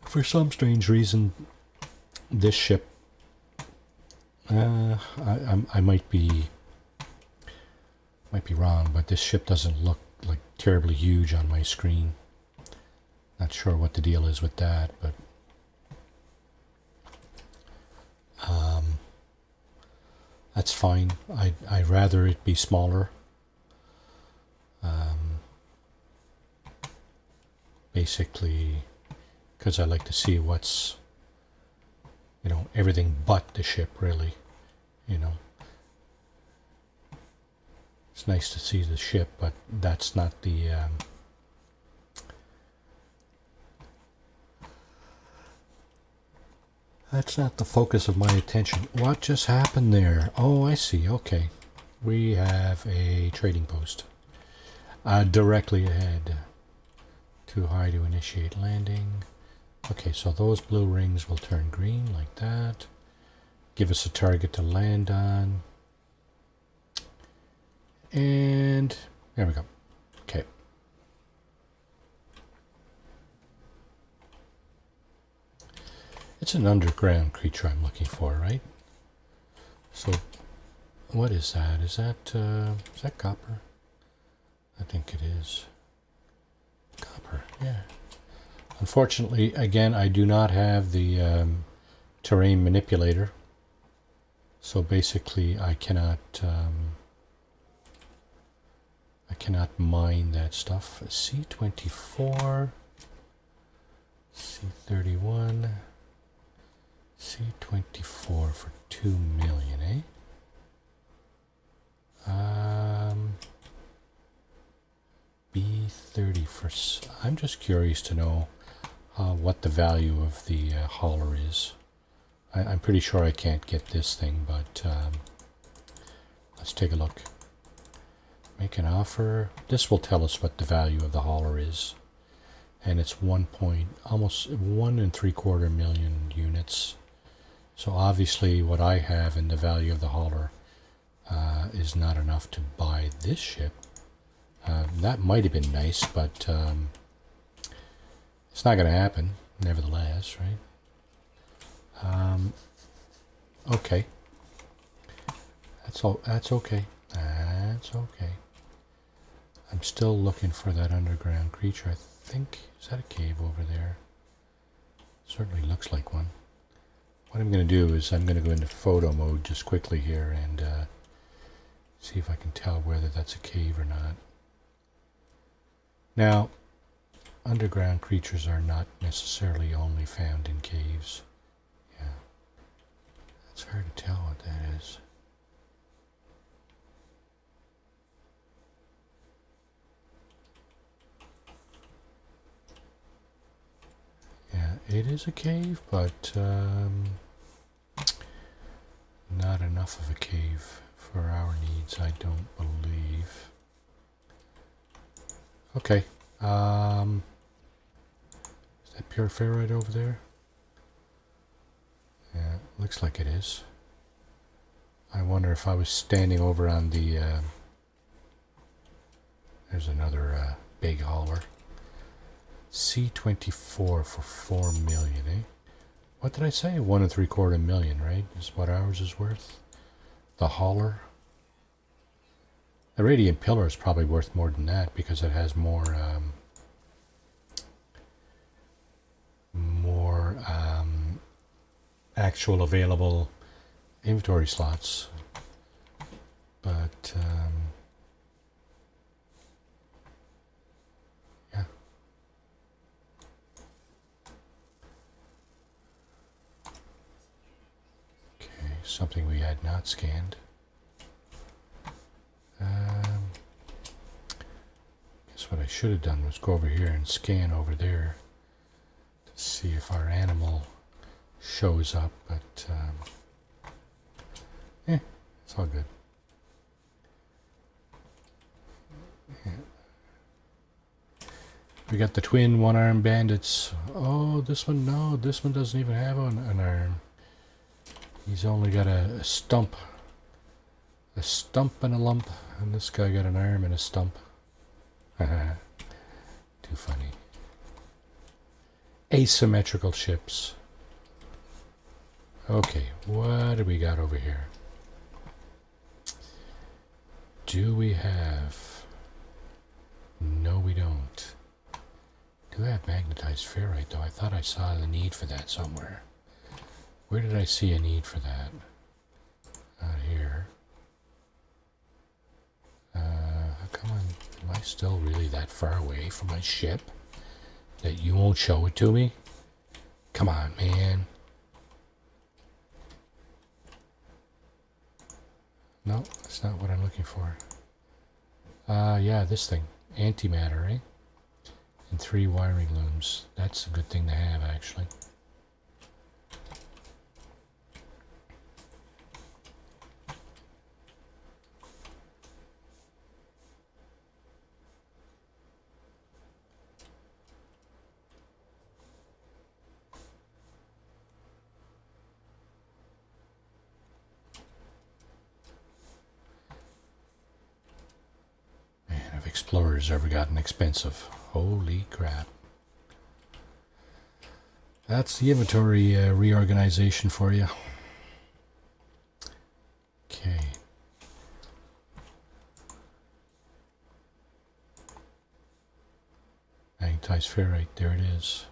For some strange reason, this ship, I might be wrong, but this ship doesn't look like terribly huge on my screen. Not sure what the deal is with that, but that's fine. I'd rather it be smaller. Basically, because I like to see what's, everything but the ship, really. It's nice to see the ship, but that's not the focus of my attention. What just happened there? Oh, I see. Okay. We have a trading post directly ahead. Too high to initiate landing. Okay, so those blue rings will turn green like that. Give us a target to land on. And there we go. Okay. It's an underground creature I'm looking for, right? So, what is that? Is that copper? I think it is. Copper, yeah. Unfortunately, again, I do not have the terrain manipulator. So basically, I cannot mine that stuff. C24, C31, C24 for 2 million, eh? B30 for... I'm just curious to know what the value of the hauler is. I'm pretty sure I can't get this thing, but let's take a look. Make an offer. This will tell us what the value of the hauler is, and it's almost 1.75 million units. So obviously, what I have in the value of the hauler is not enough to buy this ship. That might have been nice, but it's not going to happen, nevertheless, right? Okay. That's okay. That's okay. I'm still looking for that underground creature. I think, is that a cave over there? Certainly looks like one. What I'm going to do is I'm going to go into photo mode just quickly here and see if I can tell whether that's a cave or not. Now, underground creatures are not necessarily only found in caves. Yeah. It's hard to tell what that is. Yeah, it is a cave, but not enough of a cave for our needs, I don't believe. Okay. Is that pure ferrite over there? Yeah, looks like it is. I wonder if I was standing over on the... there's another big hauler. C24 for 4 million, eh? What did I say? 1 3/4 million, right? Is what ours is worth. The hauler. The radiant pillar is probably worth more than that because it has more actual available inventory slots. But yeah. Okay, something we had not scanned. Guess what I should have done was go over here and scan over there to see if our animal shows up, but it's all good. Yeah. We got the twin one-armed bandits. Oh, this one, no, this one doesn't even have an arm. He's only got a stump. A stump and a lump, and this guy got an arm and a stump. Too funny. Asymmetrical ships. Okay, what do we got over here? Do we have... No, we don't. Do I have magnetized ferrite, though? I thought I saw the need for that somewhere. Where did I see a need for that? Not here. Come on. Am I still really that far away from my ship that you won't show it to me? Come on, man. No, that's not what I'm looking for. Yeah, this thing. Antimatter, eh? And 3 wiring looms. That's a good thing to have, actually. Explorers ever gotten expensive. Holy crap. That's the inventory reorganization for you. Okay. Magnetized ferrite, there it is.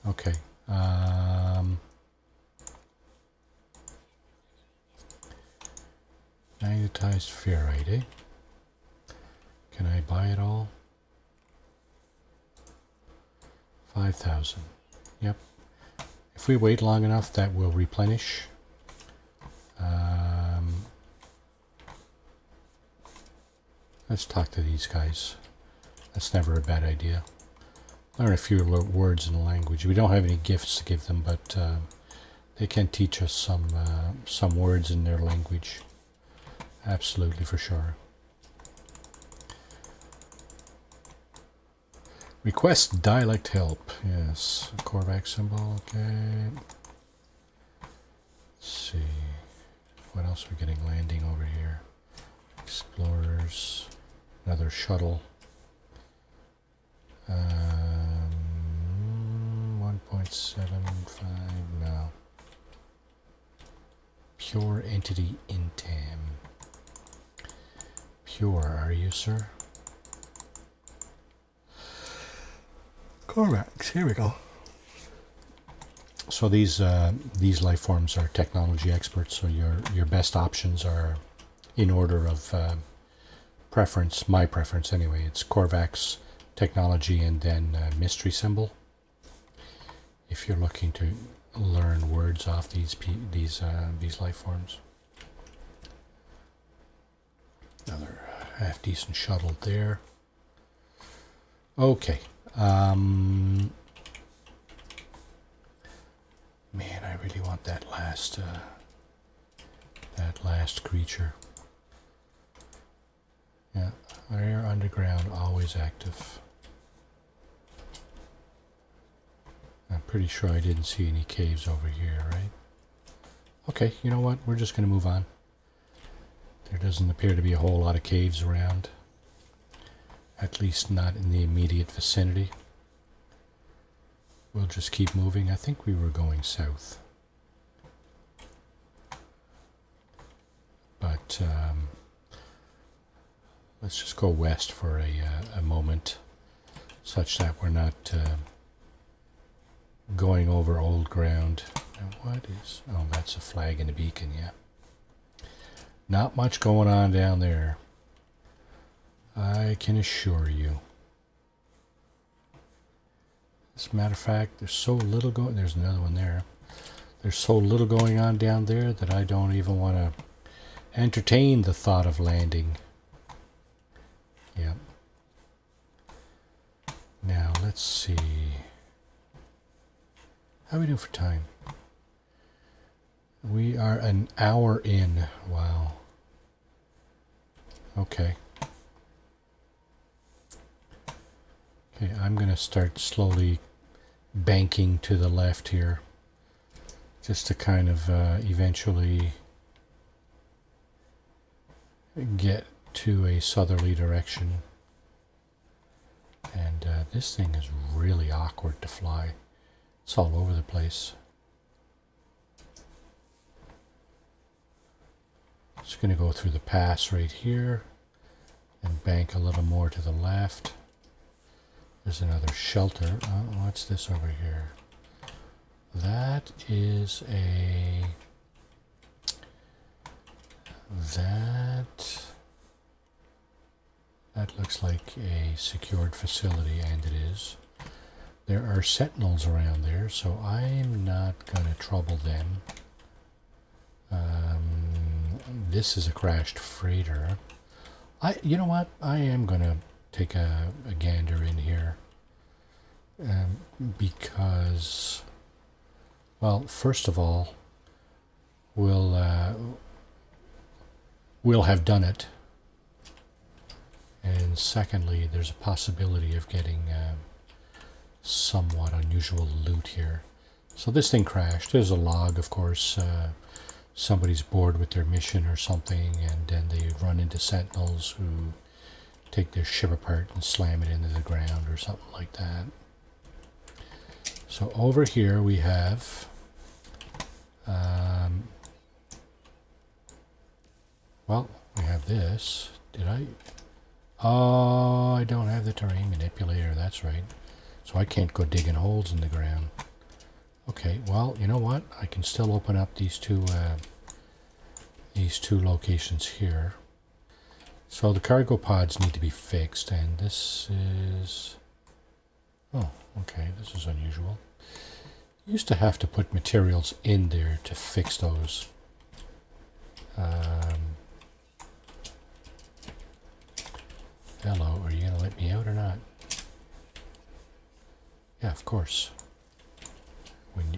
Okay. Magnetized ferrite, eh? Can I buy it all? 5,000. Yep. If we wait long enough, that will replenish. Let's talk to these guys. That's never a bad idea. Learn a few words in the language. We don't have any gifts to give them, but they can teach us some words in their language. Absolutely, for sure. Request dialect help. Yes. Korvac symbol. Okay. Let's see. What else are we getting landing over here? Explorers. Another shuttle. 1.75. No. Pure entity intam. Pure, are you, sir? Correct. Here we go. So these life forms are technology experts. So your best options are in order of preference. My preference, anyway. It's Korvac's technology and then mystery symbol. If you're looking to learn words off these life forms. Another half decent shuttle there. Okay. Man, I really want that last creature. Yeah, air underground, always active. I'm pretty sure I didn't see any caves over here, right? Okay, you know what? We're just going to move on. There doesn't appear to be a whole lot of caves around. At least not in the immediate vicinity. we'll just keep moving. I think we were going south. But let's just go west for a moment, such that we're not going over old ground. And what is... oh, that's a flag and a beacon, yeah. Not much going on down there, I can assure you. As a matter of fact, there's so little going... there's another one there. There's so little going on down there that I don't even want to entertain the thought of landing. Yep. Now, let's see. How are we doing for time? We are an hour in. Wow. Okay. Okay, I'm going to start slowly banking to the left here, just to kind of eventually get to a southerly direction. And this thing is really awkward to fly. It's all over the place. Just going to go through the pass right here and bank a little more to the left. There's another shelter. What's this over here? That is a... that looks like a secured facility, and it is. There are sentinels around there, so I'm not going to trouble them. This is a crashed freighter. You know what? I am going to take a gander in here. Because, well, first of all, we'll have done it. And secondly, there's a possibility of getting somewhat unusual loot here. So this thing crashed. There's a log, of course. Somebody's bored with their mission or something, and then they run into sentinels who take their ship apart and slam it into the ground or something like that. So over here we have well, we have this. Did I... oh, I don't have the terrain manipulator, that's right. So I can't go digging holes in the ground. Okay, well, you know what? I can still open up these two locations here. So the cargo pods need to be fixed, and this is... oh, okay, this is unusual. Used to have to put materials in there to fix those. Hello, are you going to let me out or not? Yeah, of course.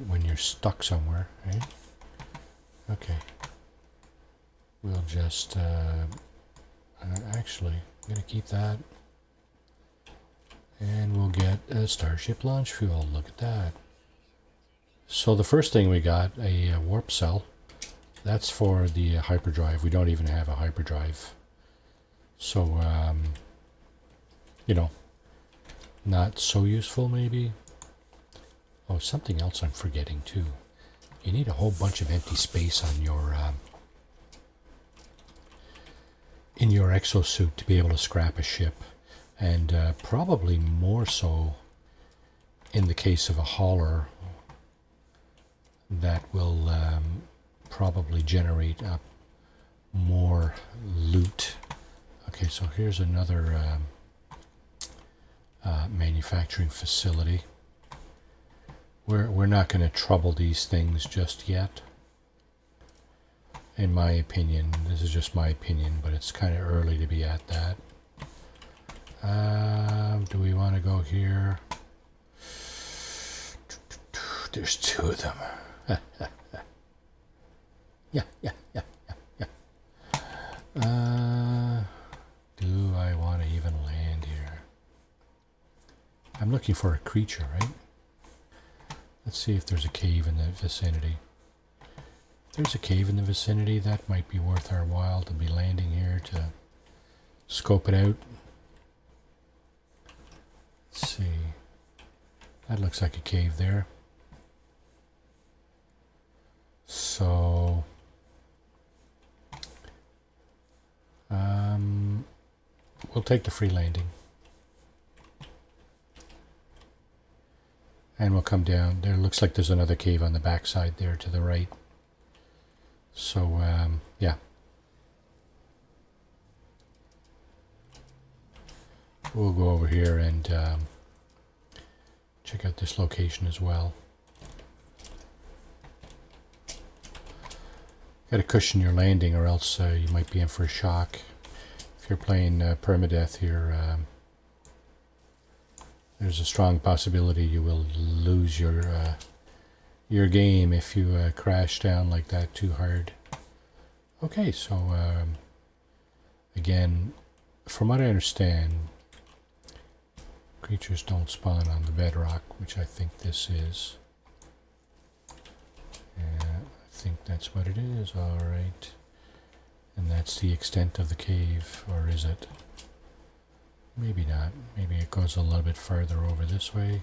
When you're stuck somewhere, right? Okay. We'll just... actually, I'm going to keep that. And we'll get a Starship launch fuel. Look at that. So the first thing we got, a warp cell. That's for the hyperdrive. We don't even have a hyperdrive. So, you know, not so useful maybe. Oh, something else I'm forgetting too. You need a whole bunch of empty space on your in your exosuit to be able to scrap a ship, and probably more so in the case of a hauler that will probably generate up more loot. Okay, so here's another manufacturing facility. We're not going to trouble these things just yet. In my opinion, this is just my opinion, but it's kind of early to be at that. Do we want to go here? There's two of them. Yeah. Do I want to even land here? I'm looking for a creature, right? Let's see if there's a cave in the vicinity. If there's a cave in the vicinity, that might be worth our while to be landing here to scope it out. Let's see. That looks like a cave there. So we'll take the free landing. And we'll come down. There looks like there's another cave on the backside there to the right. So, yeah. We'll go over here and check out this location as well. Got to cushion your landing or else you might be in for a shock. If you're playing Permadeath here, there's a strong possibility you will lose your game if you crash down like that too hard. Okay, so again, from what I understand, creatures don't spawn on the bedrock, which I think this is. Yeah, I think that's what it is, alright. And that's the extent of the cave, or is it? Maybe not. Maybe it goes a little bit further over this way.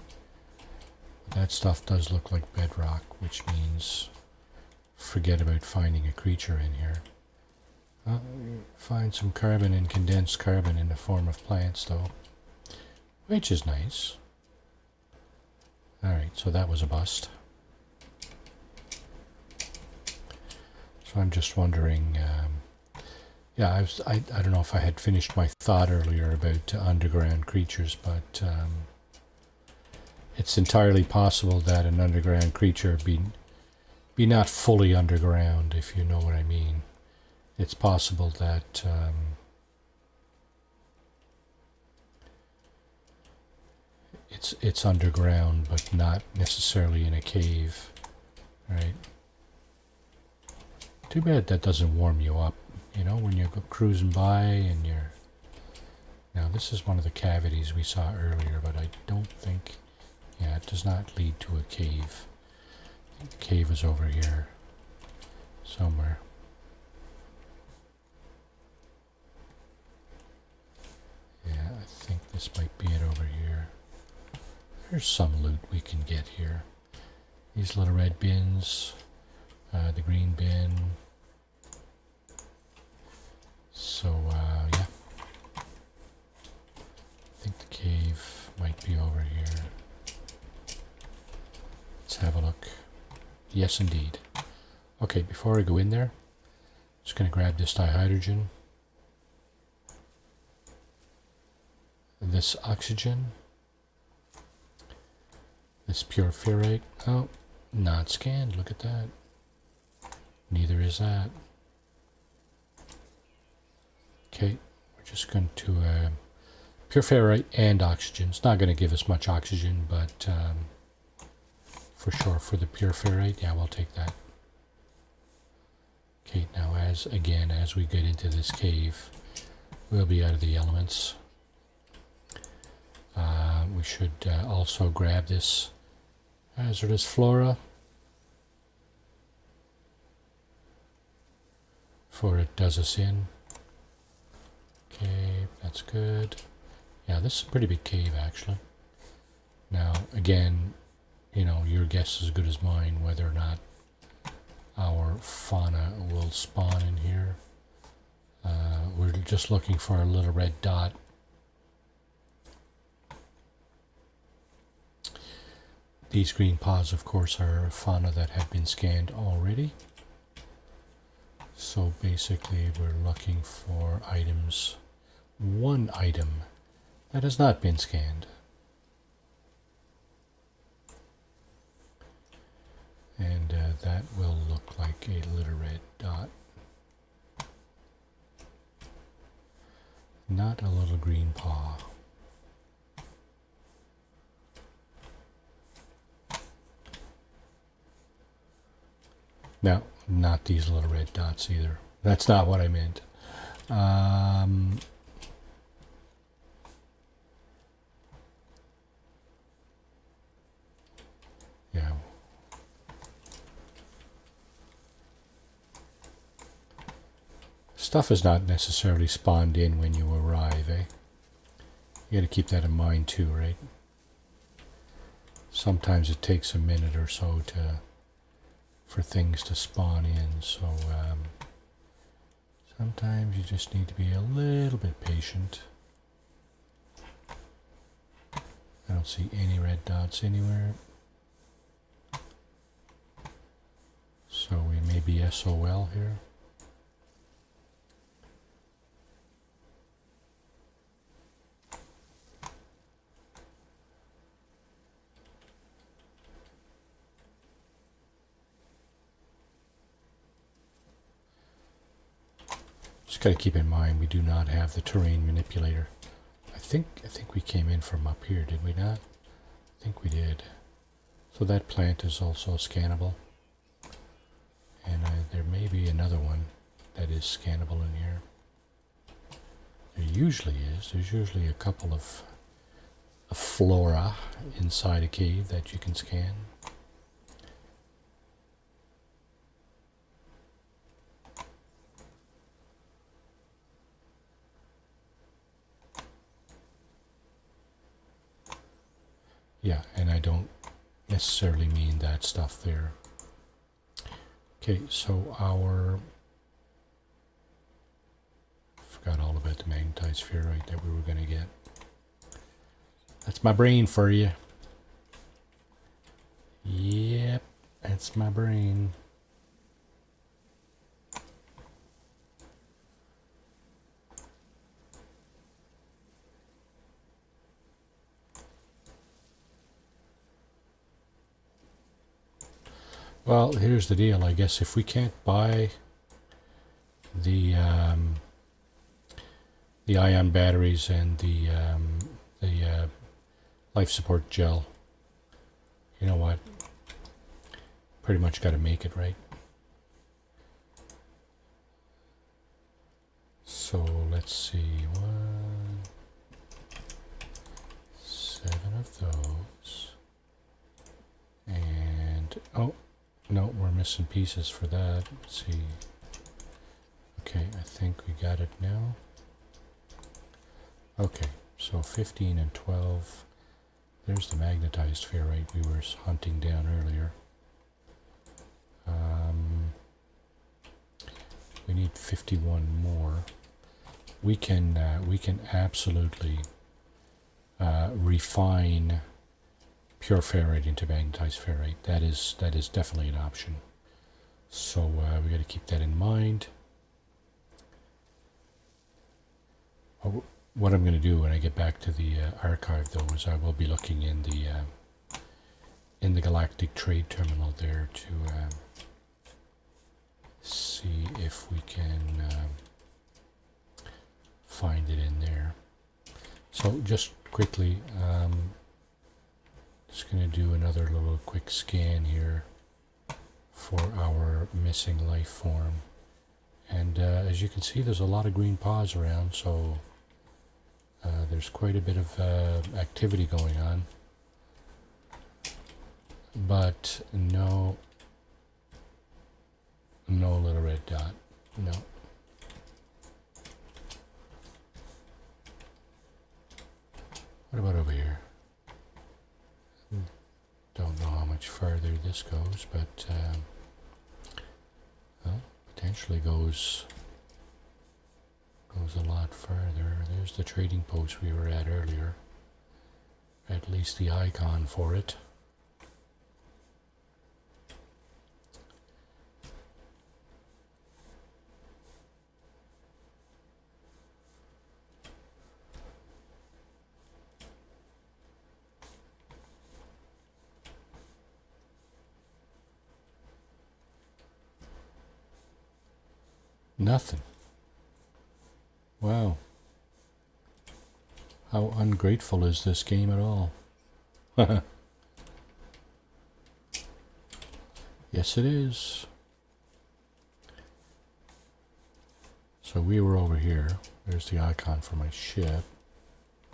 But that stuff does look like bedrock, which means forget about finding a creature in here. Find some carbon and condensed carbon in the form of plants, though, which is nice. Alright, so that was a bust. So I'm just wondering... yeah, I don't know if I had finished my thought earlier about underground creatures, but it's entirely possible that an underground creature be not fully underground, if you know what I mean. It's possible that it's underground, but not necessarily in a cave, right? Too bad that doesn't warm you up. You know, when you're cruising by and you're... Now, this is one of the cavities we saw earlier, but I don't think... Yeah, it does not lead to a cave. I think the cave is over here somewhere. Yeah, I think this might be it over here. There's some loot we can get here. These little red bins, the green bin. So, yeah. I think the cave might be over here. Let's have a look. Yes, indeed. Okay, before I go in there, I'm just going to grab this dihydrogen. This oxygen. This pure ferrite. Oh, not scanned. Look at that. Neither is that. Okay, we're just going to pure ferrite and oxygen. It's not going to give us much oxygen, but for sure for the pure ferrite, yeah, we'll take that. Okay, now as we get into this cave, we'll be out of the elements. We should also grab this hazardous flora, for it does us in. Okay, that's good. Yeah, this is a pretty big cave, actually. Now, again, you know, your guess is as good as mine whether or not our fauna will spawn in here. We're just looking for a little red dot. These green paws, of course, are fauna that have been scanned already. So basically, we're looking for items. One item that has not been scanned. And that will look like a little red dot. Not a little green paw. No, not these little red dots either. That's not what I meant. Yeah. Stuff is not necessarily spawned in when you arrive, eh? You got to keep that in mind too, right? sometimes it takes a minute or so for things to spawn in, so sometimes you just need to be a little bit patient. I don't see any red dots anywhere, so we may be SOL here. Just got to keep in mind we do not have the terrain manipulator. I think we came in from up here, did we not? I think we did. So that plant is also scannable, and there may be another one that is scannable in here. There usually is. There's usually a couple of flora inside a cave that you can scan. Yeah, and I don't necessarily mean that stuff there. Okay, so forgot all about the magnetized ferrite that we were going to get. That's my brain for you. Yep, that's my brain. Well, here's the deal. I guess if we can't buy the ion batteries and the life support gel, you know what? Pretty much got to make it, right? So let's see. 7 of those, and oh. No, we're missing pieces for that. Let's see. Okay, I think we got it now. Okay, so 15 and 12. There's the magnetized ferrite we were hunting down earlier. We need 51 more. We can absolutely refine pure ferrite into magnetized ferrite. That is definitely an option. So we got to keep that in mind. What I'm going to do when I get back to the archive, though, is I will be looking in the Galactic Trade Terminal there to see if we can find it in there. So just quickly. Just going to do another little quick scan here for our missing life form. And as you can see, there's a lot of green paws around, so there's quite a bit of activity going on. But no little red dot. No. What about over here? Don't know how much further this goes, but well, potentially goes a lot further. There's the trading post we were at earlier. At least the icon for it. Nothing. Wow. How ungrateful is this game at all? Yes, it is. So we were over here. There's the icon for my ship.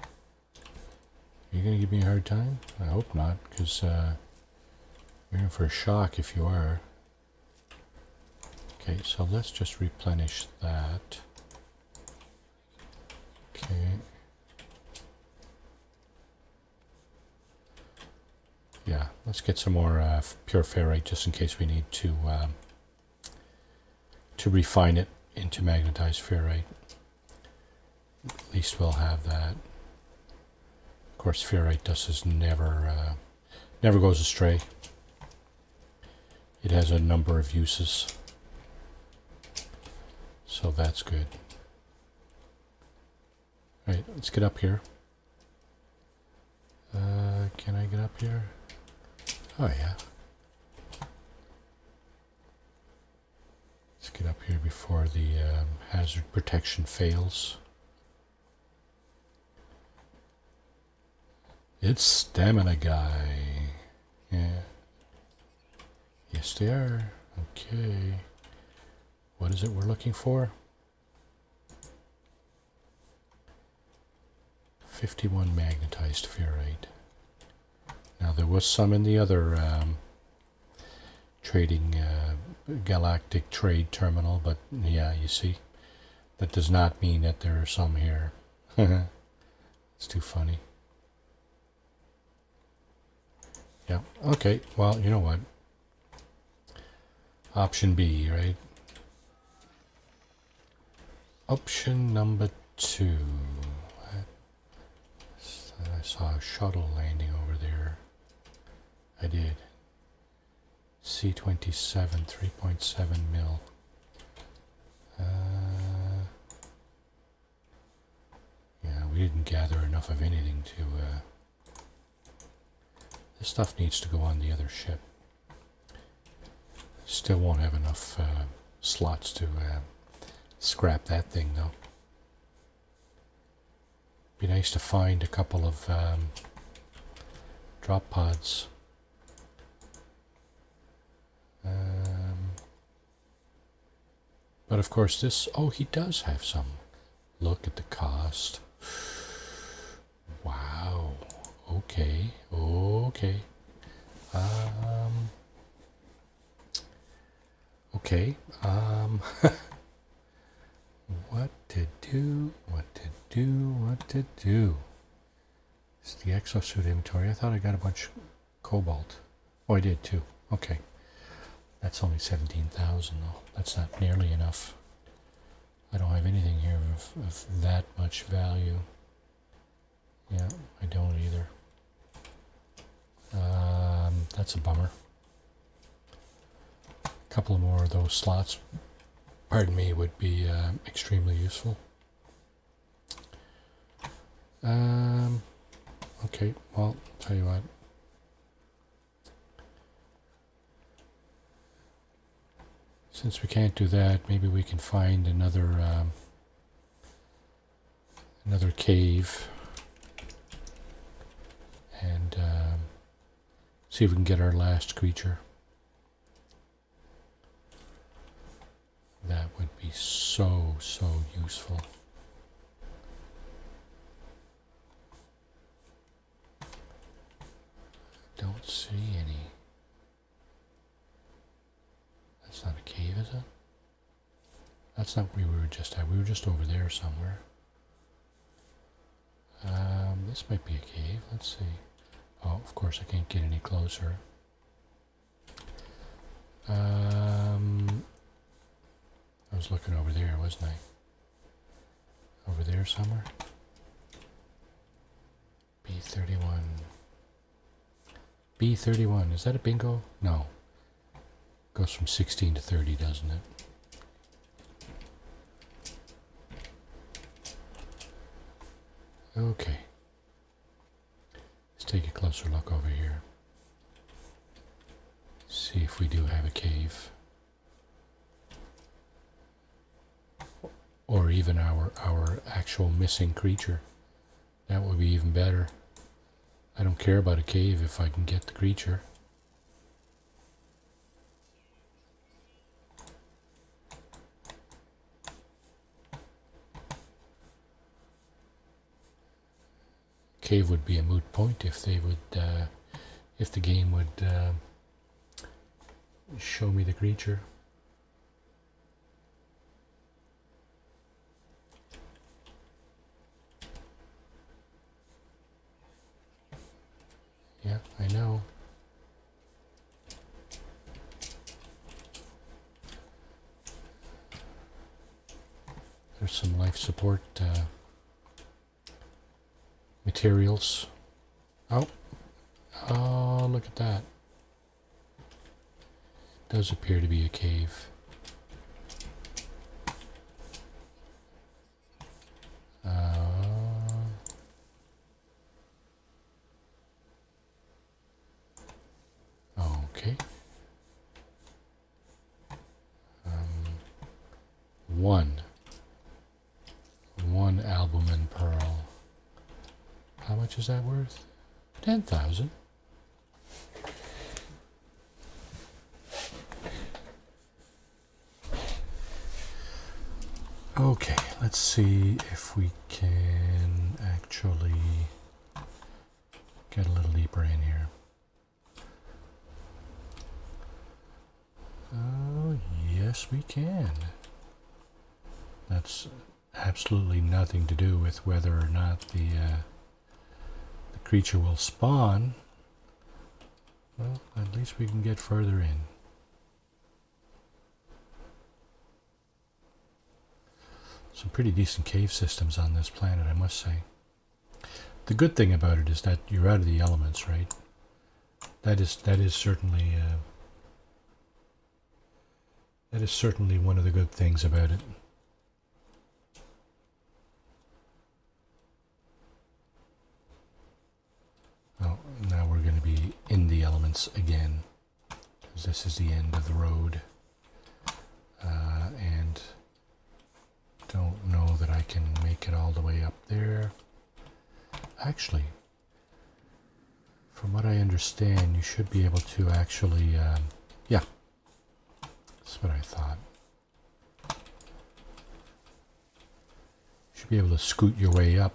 Are you going to give me a hard time? I hope not, because you're in for a shock if you are. Okay, so let's just replenish that. Okay. Yeah, let's get some more pure ferrite just in case we need to refine it into magnetized ferrite. At least we'll have that. Of course, ferrite dust is never goes astray. It has a number of uses, so that's good. All right, let's get up here. Can I get up here? Oh yeah. Let's get up here before the hazard protection fails. It's Stamina Guy. Yeah. Yes, they are. Okay. What is it we're looking for? 51 magnetized ferrite. Now there was some in the other trading galactic trade terminal, but yeah, you see, that does not mean that there are some here. It's too funny. Yeah, okay, well, you know what? Option B, right? Option number 2. I saw a shuttle landing over there. I did. C-27, 3.7 mil. Yeah, we didn't gather enough of anything to... this stuff needs to go on the other ship. Still won't have enough slots to scrap that thing, though. Be nice to find a couple of drop pods. But of course this... Oh, he does have some. Look at the cost. Wow. Okay. Okay. Okay. What to do? It's the exosuit inventory. I thought I got a bunch of cobalt. Oh, I did too. Okay. That's only 17,000 though. That's not nearly enough. I don't have anything here of that much value. Yeah, I don't either. That's a bummer. A couple more of those slots, pardon me, would be extremely useful. Okay, well, tell you what. Since we can't do that, maybe we can find another cave and see if we can get our last creature. That would be so useful. Don't see any. That's not a cave, is it? That's not where we were just at. We were just over there somewhere. This might be a cave. Let's see. Oh, of course I can't get any closer. I was looking over there, wasn't I? Over there somewhere? B31. B31. Is that a bingo? No. Goes from 16 to 30, doesn't it? Okay. Let's take a closer look over here. See if we do have a cave. Or even our actual missing creature. That would be even better. I don't care about a cave if I can get the creature. Cave would be a moot point if they would, if the game would show me the creature. Yeah, I know. with some life support materials. Oh, look at that. Does appear to be a cave. Okay. One albumin pearl. How much is that worth? 10,000. Okay, let's see if we can actually get a little deeper in here. Oh, yes we can. That's absolutely nothing to do with whether or not the creature will spawn. Well, at least we can get further in. Some pretty decent cave systems on this planet, I must say. The good thing about it is that you're out of the elements, right? That is certainly one of the good things about it. Oh, now we're going to be in the elements again, because this is the end of the road, and don't know that I can make it all the way up there. Actually, from what I understand, you should be able to actually, yeah, that's what I thought. You should be able to scoot your way up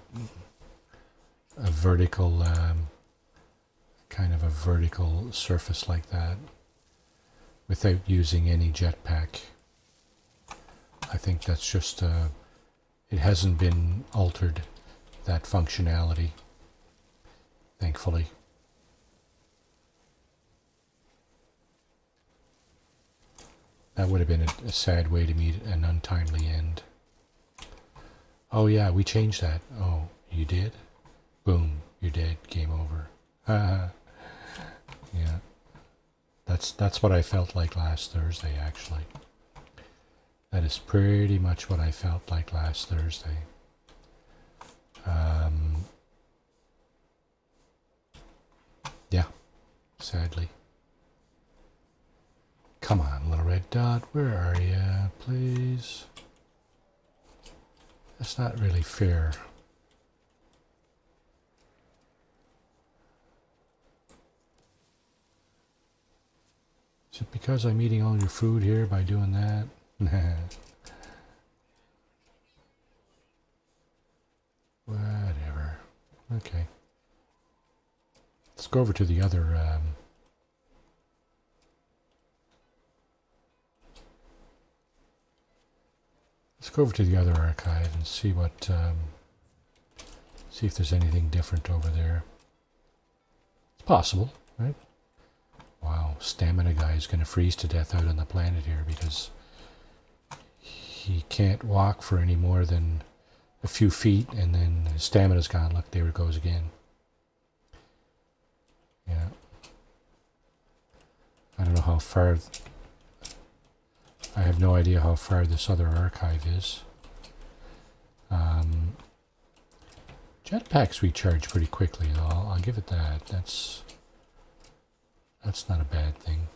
a vertical, kind of a vertical surface like that without using any jetpack. I think that's just, it hasn't been altered, that functionality, thankfully. That would have been a sad way to meet an untimely end. Oh yeah, we changed that. Oh, you did? Boom, you're dead, game over. Yeah. That's what I felt like last Thursday, actually. That is pretty much what I felt like last Thursday. Yeah, sadly. Come on, little red dot, where are you, please? That's not really fair. Is it because I'm eating all your food here by doing that? Whatever. Okay. Let's go over to the other, archive and see what, see if there's anything different over there. It's possible, right? Wow, stamina guy is going to freeze to death out on the planet here because he can't walk for any more than a few feet and then his stamina's gone. Look, there it goes again. Yeah. I don't know how far... I have no idea how far this other archive is. Jetpacks recharge pretty quickly, though. I'll give it that. That's not a bad thing.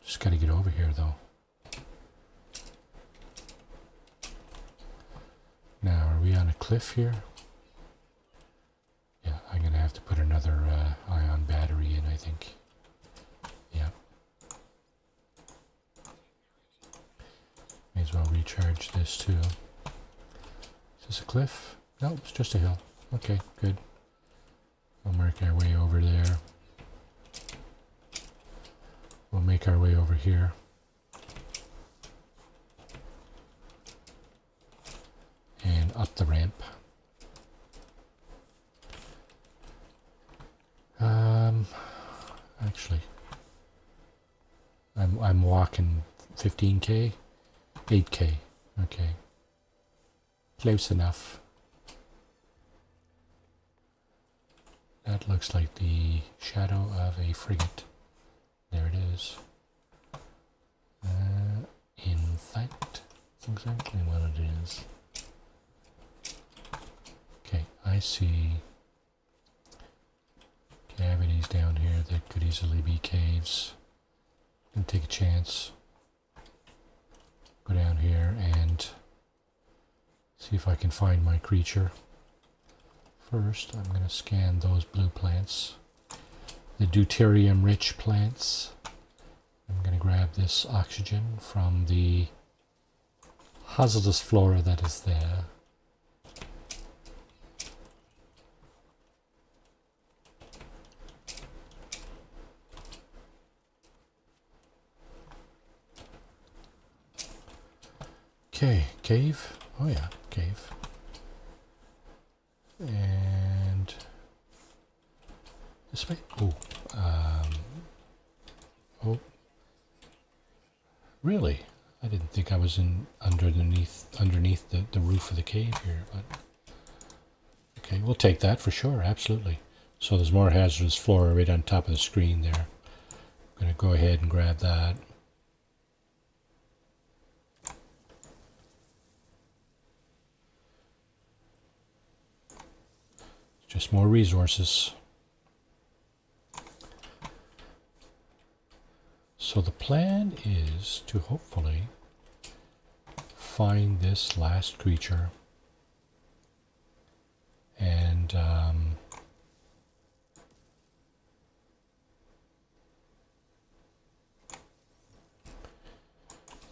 Just got to get over here, though. Now, are we on a cliff here? Yeah, I'm going to have to put another ion battery in, I think. Yeah. May as well recharge this, too. Is this a cliff? No, it's just a hill. Okay, good. We'll make our way over there. We'll make our way over here. And up the ramp. Actually, I'm walking 15K, 8K. Okay. Close enough. That looks like the shadow of a frigate. There it is. In fact, that's exactly what it is. Okay, I see cavities down here that could easily be caves. I'm gonna take a chance. Go down here and see if I can find my creature. First, I'm going to scan those blue plants, the deuterium-rich plants. I'm going to grab this oxygen from the hazardous flora that is there. Okay, cave. Oh yeah, cave. And this way. Oh, oh, really? I didn't think I was underneath the roof of the cave here, but okay, we'll take that for sure, absolutely. So there's more hazardous flora right on top of the screen there. I'm going to go ahead and grab that. Just more resources. So the plan is to hopefully find this last creature and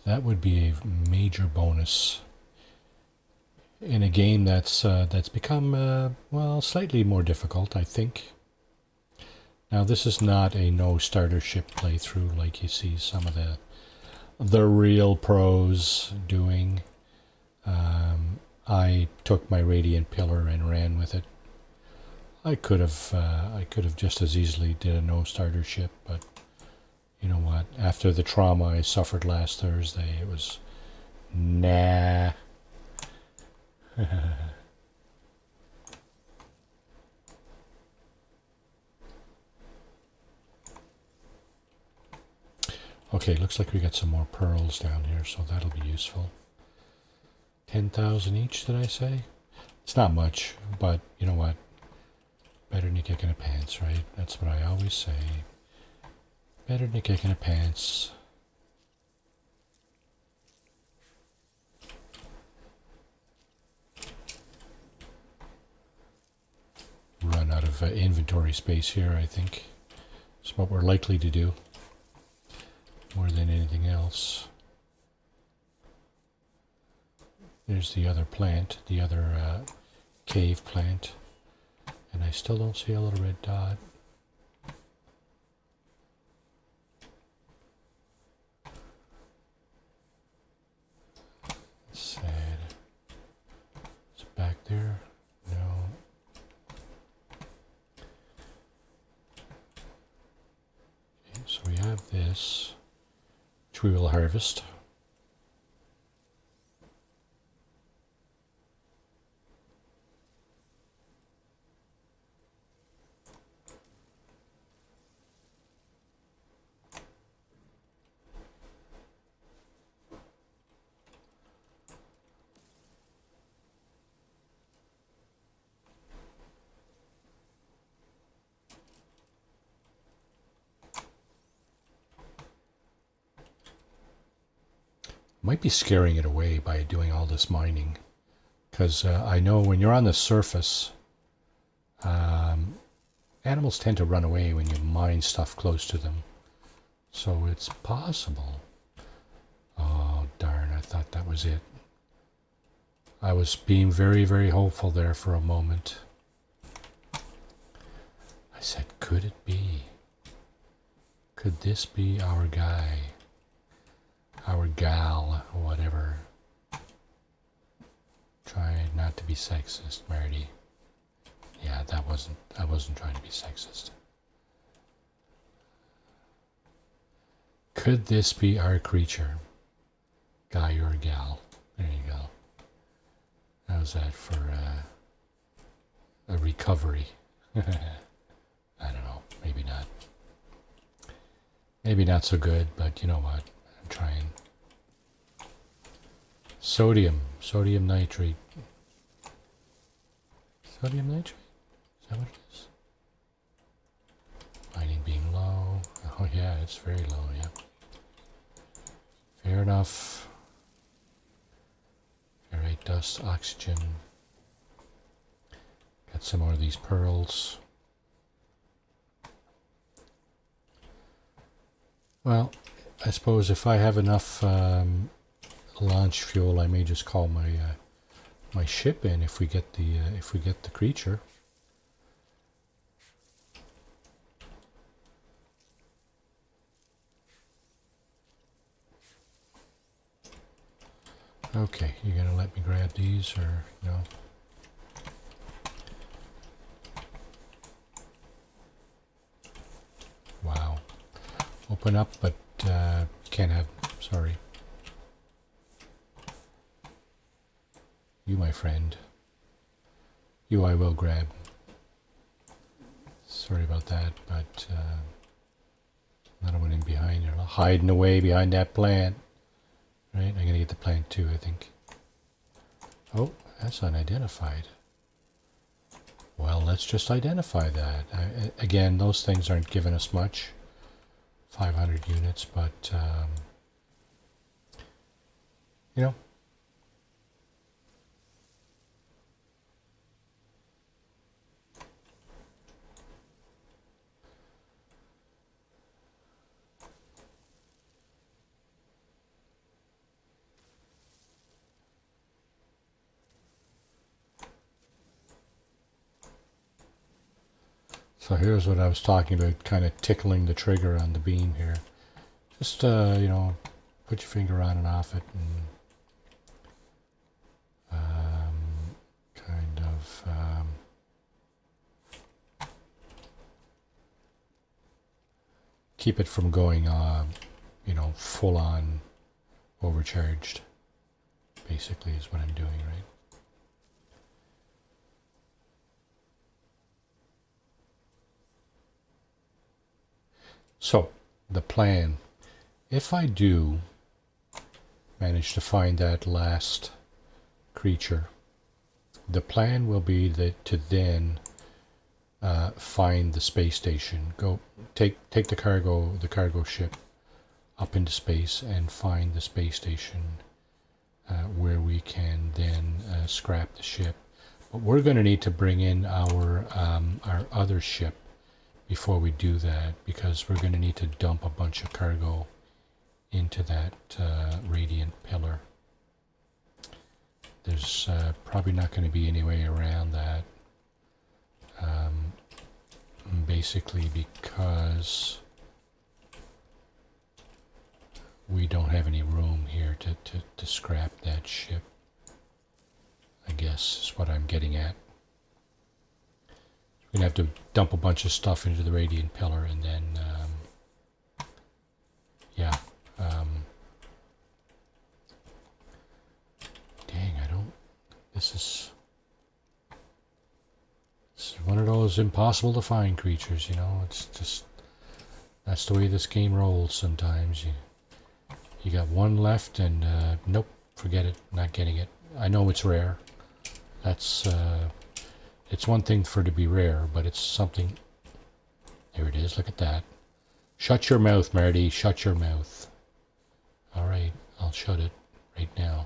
that would be a major bonus in a game that's become well, slightly more difficult, I think. Now this is not a no starter ship playthrough like you see some of the real pros doing. I took my radiant pillar and ran with it. I could have just as easily did a no starter ship, but you know what? After the trauma I suffered last Thursday, it was nah. Okay, looks like we got some more pearls down here, so that'll be useful. 10,000 each, did I say? It's not much, but you know what? Better than a kick in the pants, right? That's what I always say. Better than a kick in the pants. Run out of inventory space here, I think. It's what we're likely to do. More than anything else. There's the other plant, the other cave plant. And I still don't see a little red dot. That's sad. Is it back there? No. Okay, so we have this, which we will harvest. Might be scaring it away by doing all this mining, because I know when you're on the surface, animals tend to run away when you mine stuff close to them. So it's possible. Oh darn, I thought that was it. I was being very, very hopeful there for a moment. I said, could it be? Could this be our guy? Our gal, or whatever. Try not to be sexist, Marty. Yeah, I wasn't trying to be sexist. Could this be our creature? Guy or gal? There you go. How's that for a recovery? I don't know. Maybe not. Maybe not so good, but you know what? I'm trying. Sodium nitrate. Sodium nitrate? Is that what it is? Mining being low. Oh yeah, it's very low, yeah. Fair enough. Ferrite dust, oxygen. Got some more of these pearls. Well, I suppose if I have enough launch fuel, I may just call my my ship in if we get the creature. Okay, you gonna let me grab these or no? Wow. Open up, but can't have. Sorry. You, my friend. You I will grab. Sorry about that, but another one in behind there. Hiding away behind that plant. Right? I'm gonna get the plant too, I think. Oh, that's unidentified. Well, let's just identify that. Again, those things aren't giving us much. 500 units, but you know. So here's what I was talking about, kind of tickling the trigger on the beam here. Just, you know, put your finger on and off it and kind of keep it from going, you know, full on overcharged, basically is what I'm doing, right? So, the plan, if I do manage to find that last creature, the plan will be that to then find the space station, go take the cargo ship up into space and find the space station where we can then scrap the ship. But we're going to need to bring in our other ship before we do that, because we're going to need to dump a bunch of cargo into that radiant pillar. There's probably not going to be any way around that, basically because we don't have any room here to scrap that ship, I guess is what I'm getting at. We're going to have to dump a bunch of stuff into the radiant pillar and then, yeah. Dang, this is one of those impossible to find creatures, you know. It's just, that's the way this game rolls sometimes. You got one left and, nope, forget it, not getting it. I know it's rare. That's, it's one thing for it to be rare, but it's something. There it is, look at that. Shut your mouth, Marty, shut your mouth. Alright, I'll shut it right now.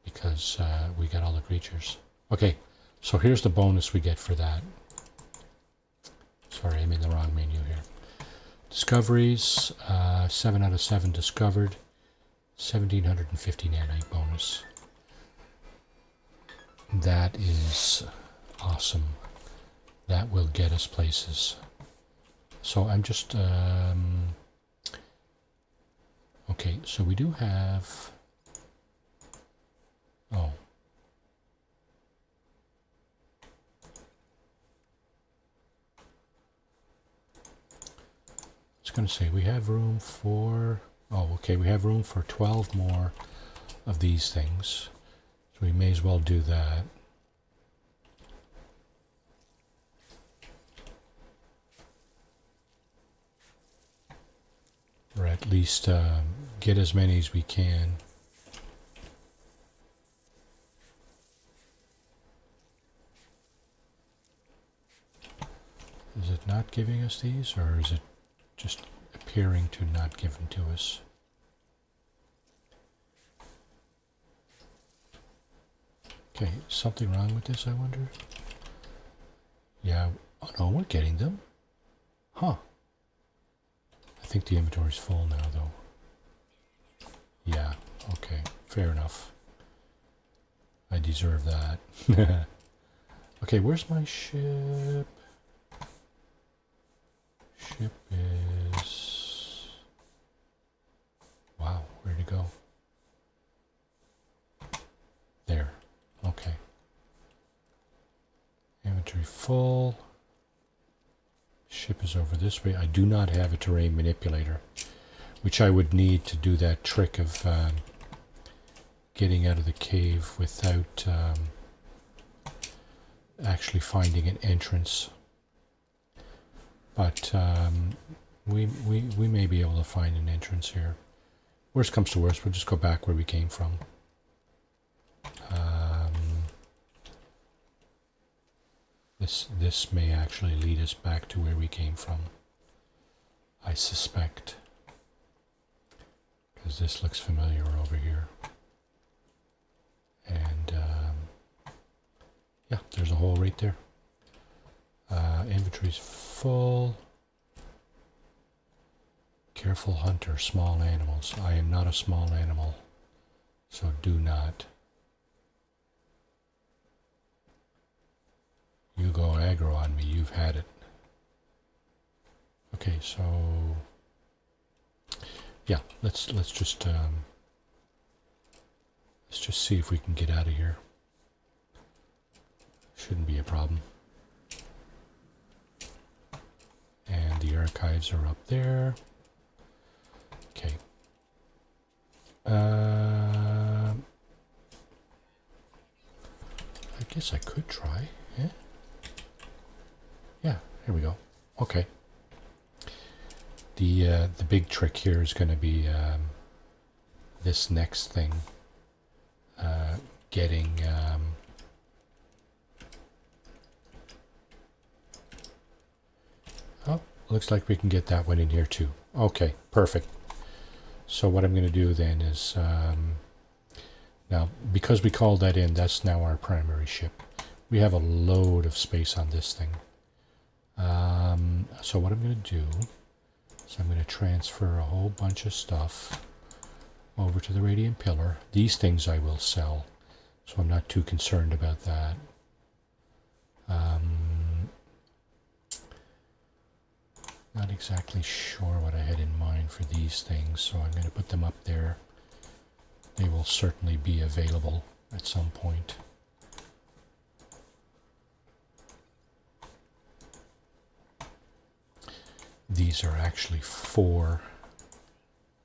Because we got all the creatures. Okay, so here's the bonus we get for that. Sorry, I'm in the wrong menu here. Discoveries, 7 out of 7 discovered. 1750 nanite bonus. That is awesome. That will get us places. So I'm just okay, so we do have, oh, I was going to say we have room for, oh okay, we have room for 12 more of these things. So we may as well do that. Or at least get as many as we can. Is it not giving us these, or is it just appearing to not give them to us? Okay, something wrong with this, I wonder? Yeah, oh no, we're getting them. Huh. I think the inventory's full now, though. Yeah, okay, fair enough. I deserve that. Okay, where's my ship? Ship is... Wow, where'd it go? There. Okay. Inventory full. Ship is over this way. I do not have a terrain manipulator, which I would need to do that trick of getting out of the cave without actually finding an entrance. But we may be able to find an entrance here. Worst comes to worst, we'll just go back where we came from. This may actually lead us back to where we came from, I suspect, because this looks familiar over here. And yeah, there's a hole right there. Inventory's full. Careful hunter, small animals. I am not a small animal, so do not. You go aggro on me, you've had it. Okay, so yeah, let's just see if we can get out of here. Shouldn't be a problem. And the archives are up there. Okay. I guess I could try. Yeah. Yeah, here we go. Okay. The big trick here is going to be this next thing. Getting oh, looks like we can get that one in here too. Okay, perfect. So what I'm going to do then is now, because we called that in, that's now our primary ship. We have a load of space on this thing. So what I'm going to do is I'm going to transfer a whole bunch of stuff over to the radiant pillar. These things I will sell, so I'm not too concerned about that. Not exactly sure what I had in mind for these things, so I'm going to put them up there. They will certainly be available at some point. These are actually for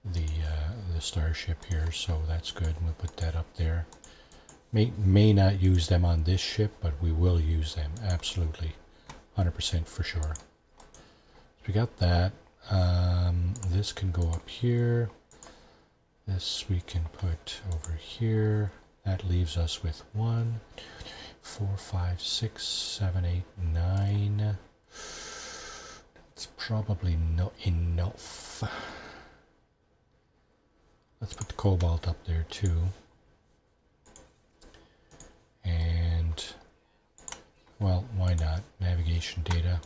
the starship here, so that's good. We'll put that up there. May not use them on this ship, but we will use them, absolutely, 100% for sure. So we got that. This can go up here. This we can put over here. That leaves us with 1, 4, 5, 6, 7, 8, 9. It's probably not enough. Let's put the cobalt up there too. And, well, why not? Navigation data.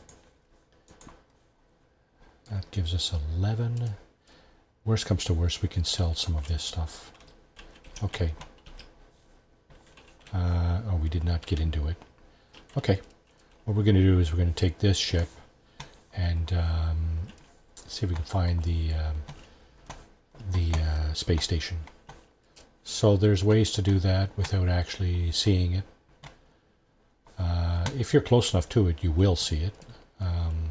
That gives us 11. Worst comes to worst, we can sell some of this stuff. Okay. Oh, we did not get into it. Okay. What we're going to do is we're going to take this ship and see if we can find the space station. So there's ways to do that without actually seeing it. If you're close enough to it, you will see it. I'm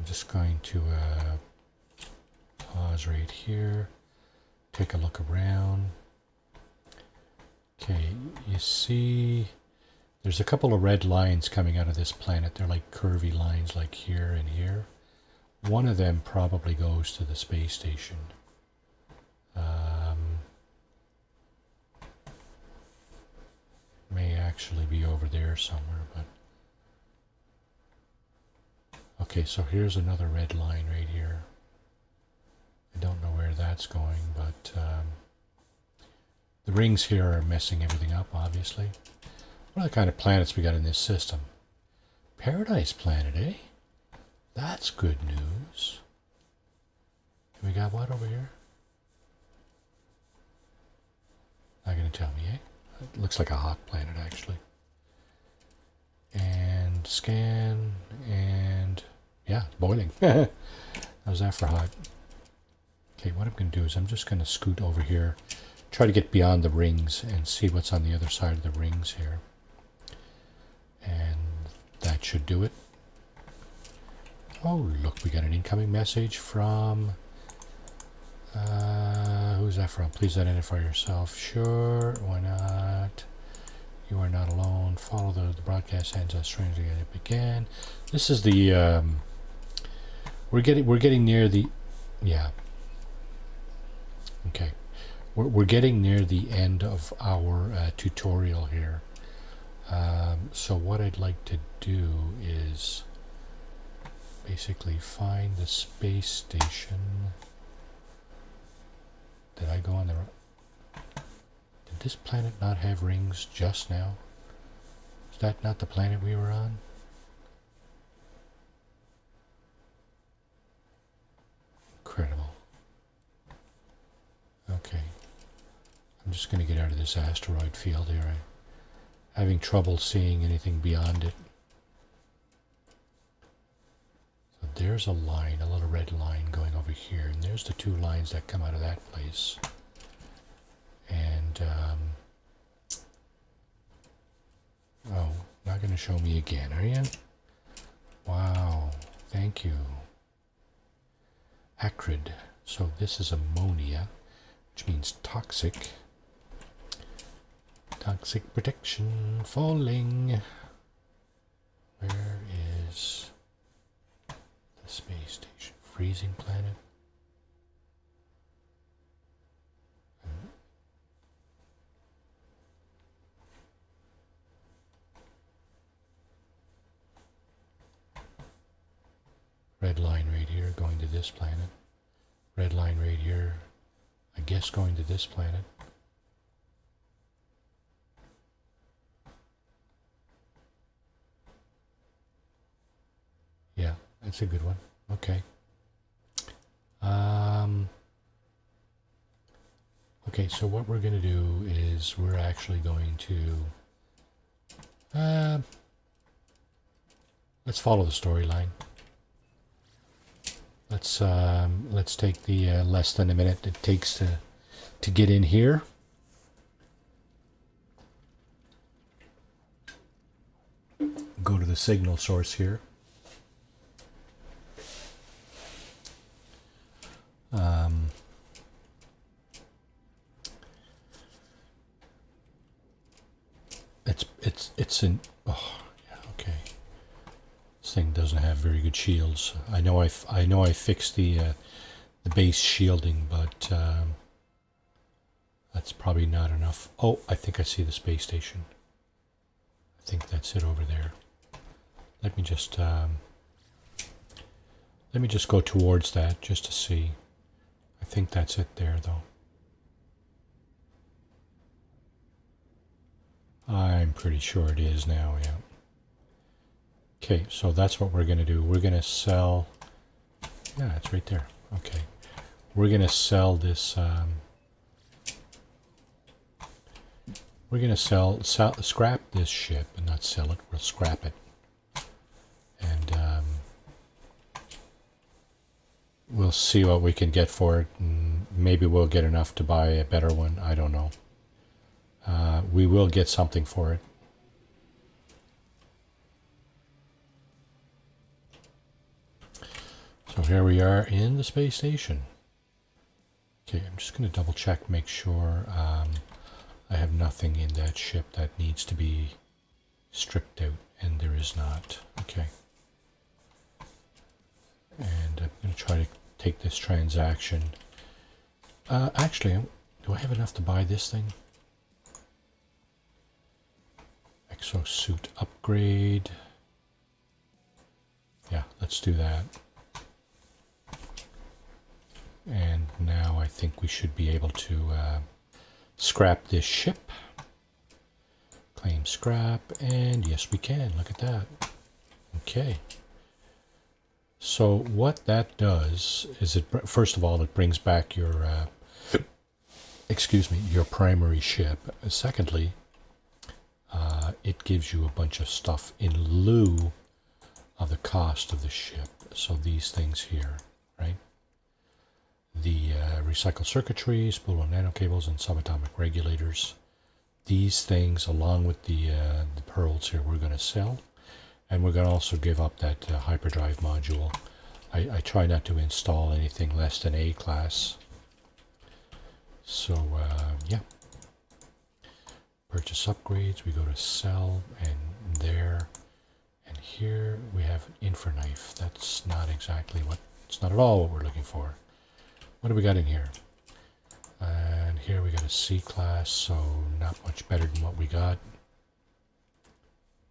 just going to pause right here Take a look around. Okay, you see there's a couple of red lines coming out of this planet. They're like curvy lines like here and here. One of them probably goes to the space station. May actually be over there somewhere, but okay, so here's another red line right here. I don't know where that's going, but the rings here are messing everything up, obviously. What are the kind of planets we got in this system? Paradise planet, eh? That's good news. And we got what over here? Not gonna tell me, eh? It looks like a hot planet, actually. And scan, and yeah, it's boiling. How's that for hot? Okay, what I'm going to do is I'm just going to scoot over here, try to get beyond the rings and see what's on the other side of the rings here. And that should do it. Oh, look, we got an incoming message from... who's that from? Please identify yourself. Sure, why not? You are not alone. Follow the broadcast ends as strangely as it began. This is the we're getting near the okay. We're getting near the end of our tutorial here. So what I'd like to do is basically find the space station. Did I go on the Did this planet not have rings just now? Is that not the planet we were on? Incredible. Okay. I'm just going to get out of this asteroid field here. I'm having trouble seeing anything beyond it. So there's a line, a little red line going over here, and there's the two lines that come out of that place. And, oh, not going to show me again, are you? Wow, thank you. Acrid. So this is ammonia, which means toxic. Toxic protection falling. Where is the space station? Freezing planet. Red line right here going to this planet. Red line right here, I guess going to this planet. Yeah, that's a good one. Okay. Okay, so what we're going to do is we're actually going to let's follow the storyline. Let's take the less than a minute it takes to get in here. Go to the signal source here. It's in. Oh, yeah, okay. This thing doesn't have very good shields. I know I fixed the base shielding, but that's probably not enough. Oh, I think I see the space station. I think that's it over there. Let me just go towards that just to see. I think that's it there, though. I'm pretty sure it is now, yeah. Okay, so that's what we're going to do. We're going to sell... Yeah, it's right there. Okay. We're going to sell this... we're going to scrap this ship, and not sell it. We'll scrap it. And we'll see what we can get for it. And maybe we'll get enough to buy a better one. I don't know. We will get something for it. So here we are in the space station. Okay, I'm just going to double check, make sure I have nothing in that ship that needs to be stripped out, and there is not. Okay. And I'm going to try to take this transaction. Actually, do I have enough to buy this thing? Exosuit upgrade. Yeah, let's do that. And now I think we should be able to scrap this ship. Claim scrap, and yes we can, look at that. Okay. So what that does is, first of all, it brings back your, excuse me, your primary ship. Secondly, it gives you a bunch of stuff in lieu of the cost of the ship. So these things here, right? The recycled circuitry, spool and nanocables, and subatomic regulators. These things, along with the pearls here, we're going to sell. And we're going to also give up that hyperdrive module. I try not to install anything less than A class. So, yeah. Purchase upgrades, we go to sell, and there. And here we have Infraknife. That's not exactly what, it's not at all what we're looking for. What do we got in here? And here we got a C class, so not much better than what we got.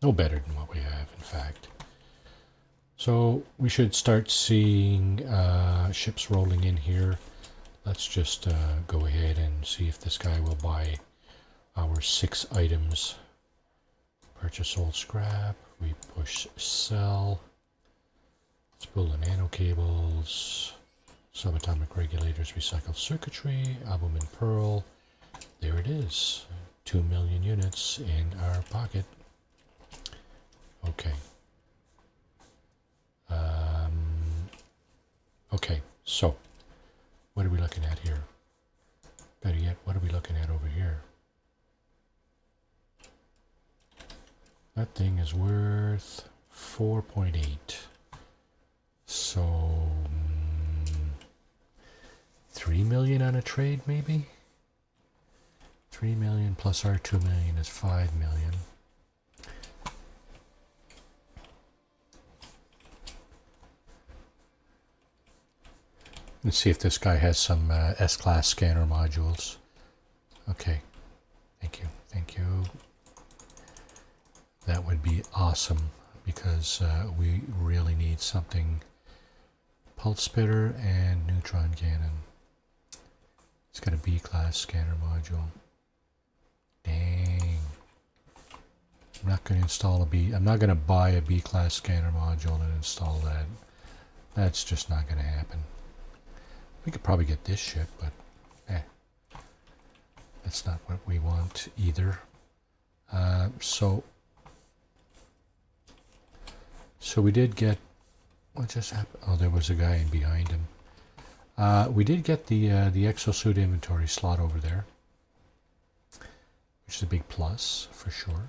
No better than what we have, in fact. So we should start seeing ships rolling in here. Let's just go ahead and see if this guy will buy our 6 items. Purchase old scrap. We push sell. Spool and nano cables. Subatomic regulators, recycled circuitry, albumin pearl. There it is. 2 million units in our pocket. Okay. Okay, so what are we looking at here? Better yet, what are we looking at over here? That thing is worth 4.8. So 3 million on a trade, maybe? 3 million plus our 2 million is 5 million. Let's see if this guy has some S-class scanner modules. Okay. Thank you. Thank you. That would be awesome, because we really need something. Pulse spitter and neutron cannon. It's got a B-class scanner module. Dang. I'm not going to install a B. I'm not going to buy a B-class scanner module and install that. That's just not going to happen. We could probably get this ship, but that's not what we want either. So we did get, what just happened? Oh, there was a guy in behind him. We did get the exosuit inventory slot over there, which is a big plus for sure.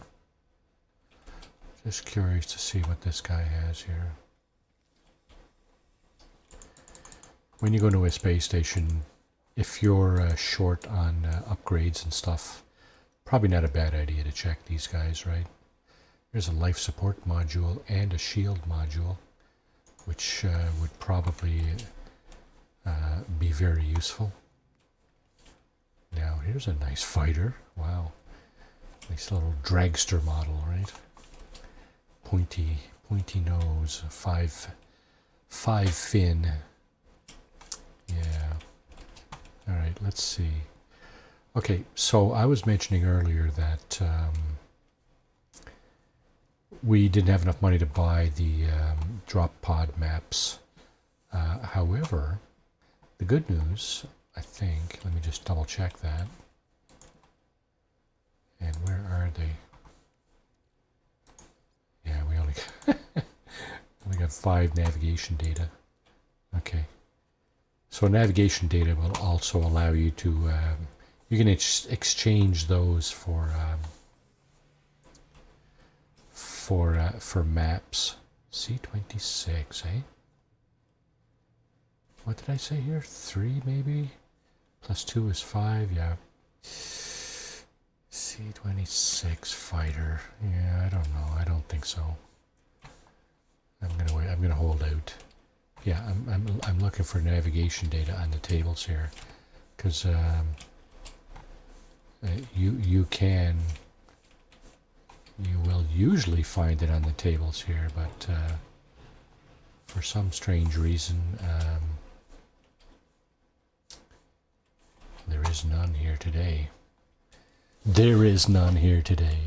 Just curious to see what this guy has here. When you go to a space station, if you're short on upgrades and stuff, probably not a bad idea to check these guys, right? There's a life support module and a shield module, which would probably be very useful. Now, here's a nice fighter. Wow. Nice little dragster model, right? Pointy nose, five fin. Yeah. All right, let's see. Okay, so I was mentioning earlier that we didn't have enough money to buy the drop pod maps. However, the good news, I think, let me just double check that. And where are they? Yeah, we only got 5 navigation data. Okay. So navigation data will also allow you to, you can exchange those for maps. C26, eh? What did I say here? 3 maybe? Plus 2 is 5, yeah. C-26 fighter. Yeah, I don't know. I don't think so. I'm gonna wait. I'm gonna hold out. Yeah, I'm looking for navigation data on the tables here, because you will usually find it on the tables here, but for some strange reason there is none here today. There is none here today.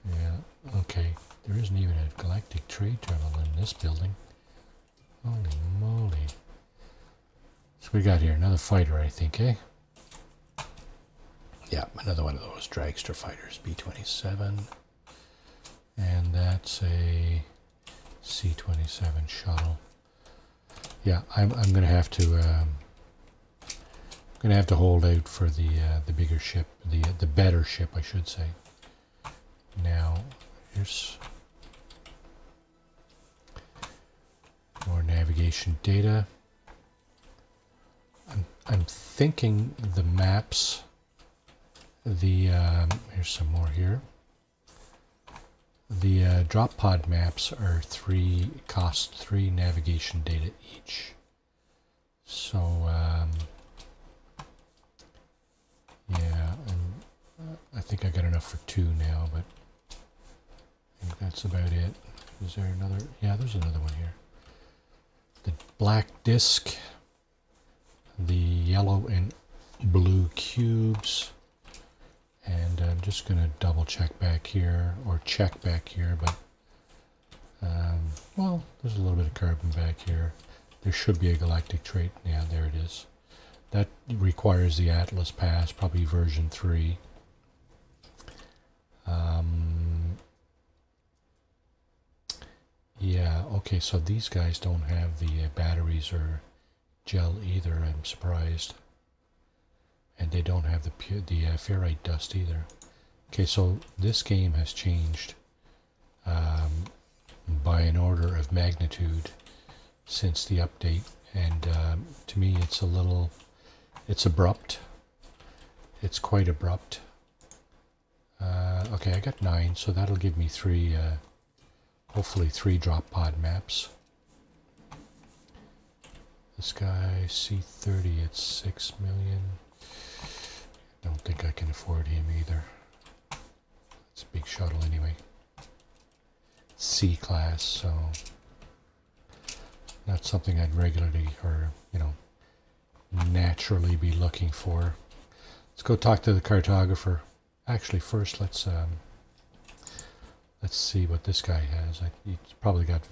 Yeah, okay. There isn't even a galactic trade terminal in this building. Holy moly. So we got here another fighter, I think, eh? Yeah, another one of those dragster fighters, B-27. And that's a C-27 shuttle. Yeah, I'm gonna have to hold out for the bigger ship, the better ship, I should say. Now, here's more navigation data. I'm thinking the maps. Here's some more here. The drop pod maps are cost 3 navigation data each. So yeah, and I think I got enough for 2 now, but I think that's about it. Is there another? Yeah, there's another one here. The black disc, the yellow and blue cubes, and I'm just going to double check back here, or check back here, but well, there's a little bit of carbon back here. There should be a galactic trait. Yeah, there it is. That requires the Atlas Pass, probably version 3. Yeah, okay, so these guys don't have the batteries or gel either, I'm surprised. And they don't have the ferrite dust either. Okay, so this game has changed by an order of magnitude since the update, and to me it's abrupt. It's quite abrupt. Okay, I got 9, so that'll give me 3, hopefully 3 drop pod maps. This guy, C-30, it's 6 million. Don't think I can afford him either. It's a big shuttle anyway. C-class, so not something I'd regularly or, naturally be looking for. Let's go talk to the cartographer. Actually, first let's see what this guy has. He's probably got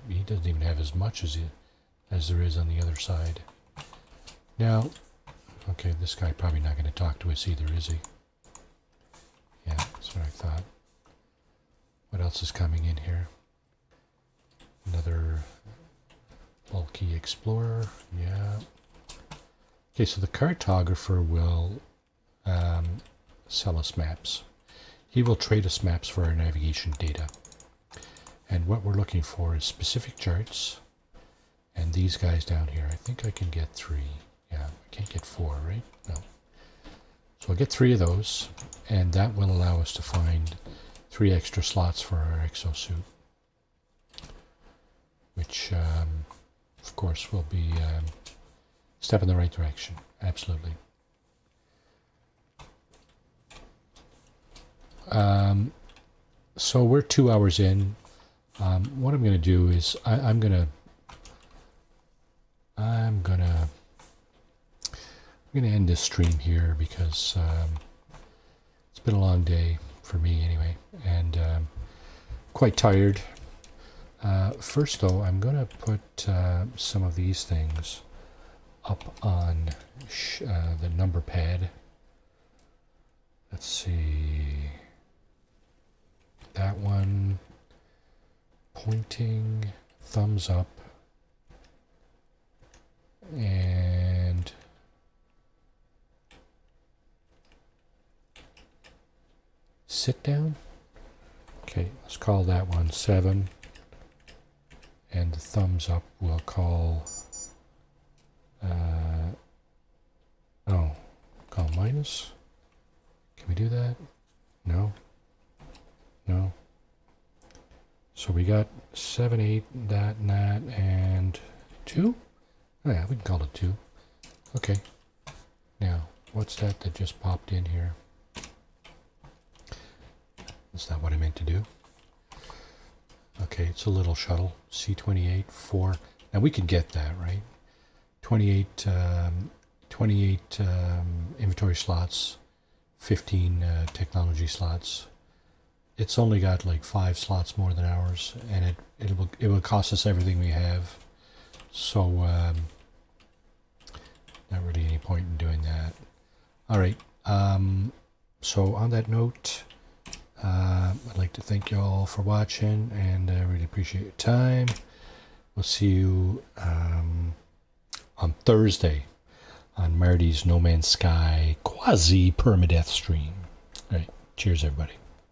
he doesn't even have as much as there is on the other side. Now, okay, this guy probably not going to talk to us either, is he? Yeah, that's what I thought. What else is coming in here? Another bulky explorer, yeah. Okay, so the cartographer will sell us maps. He will trade us maps for our navigation data. And what we're looking for is specific charts. And these guys down here, I think I can get 3. Yeah, I can't get 4, right? No. So I'll get 3 of those, and that will allow us to find 3 extra slots for our exosuit. Which, of course, will be a step in the right direction. Absolutely. So we're 2 hours in. What I'm going to do is I'm going to end this stream here because it's been a long day for me anyway, and quite tired. First though, I'm going to put some of these things up on the number pad. Let's see. That one, pointing, thumbs up, and sit down. Okay, let's call that one 7, and the thumbs up we'll call Call minus. Can we do that? No. No. So we got 7, 8, that, and that, and 2? Oh yeah, we can call it 2. Okay. Now, what's that just popped in here? That's not what I meant to do. Okay, it's a little shuttle. C28, 4. Now we could get that, right? 28 inventory slots, 15 technology slots. It's only got like 5 slots more than ours, and it will cost us everything we have. So not really any point in doing that. All right. So on that note, I'd like to thank you all for watching, and I really appreciate your time. We'll see you on Thursday on Marty's No Man's Sky quasi permadeath stream. All right. Cheers, everybody.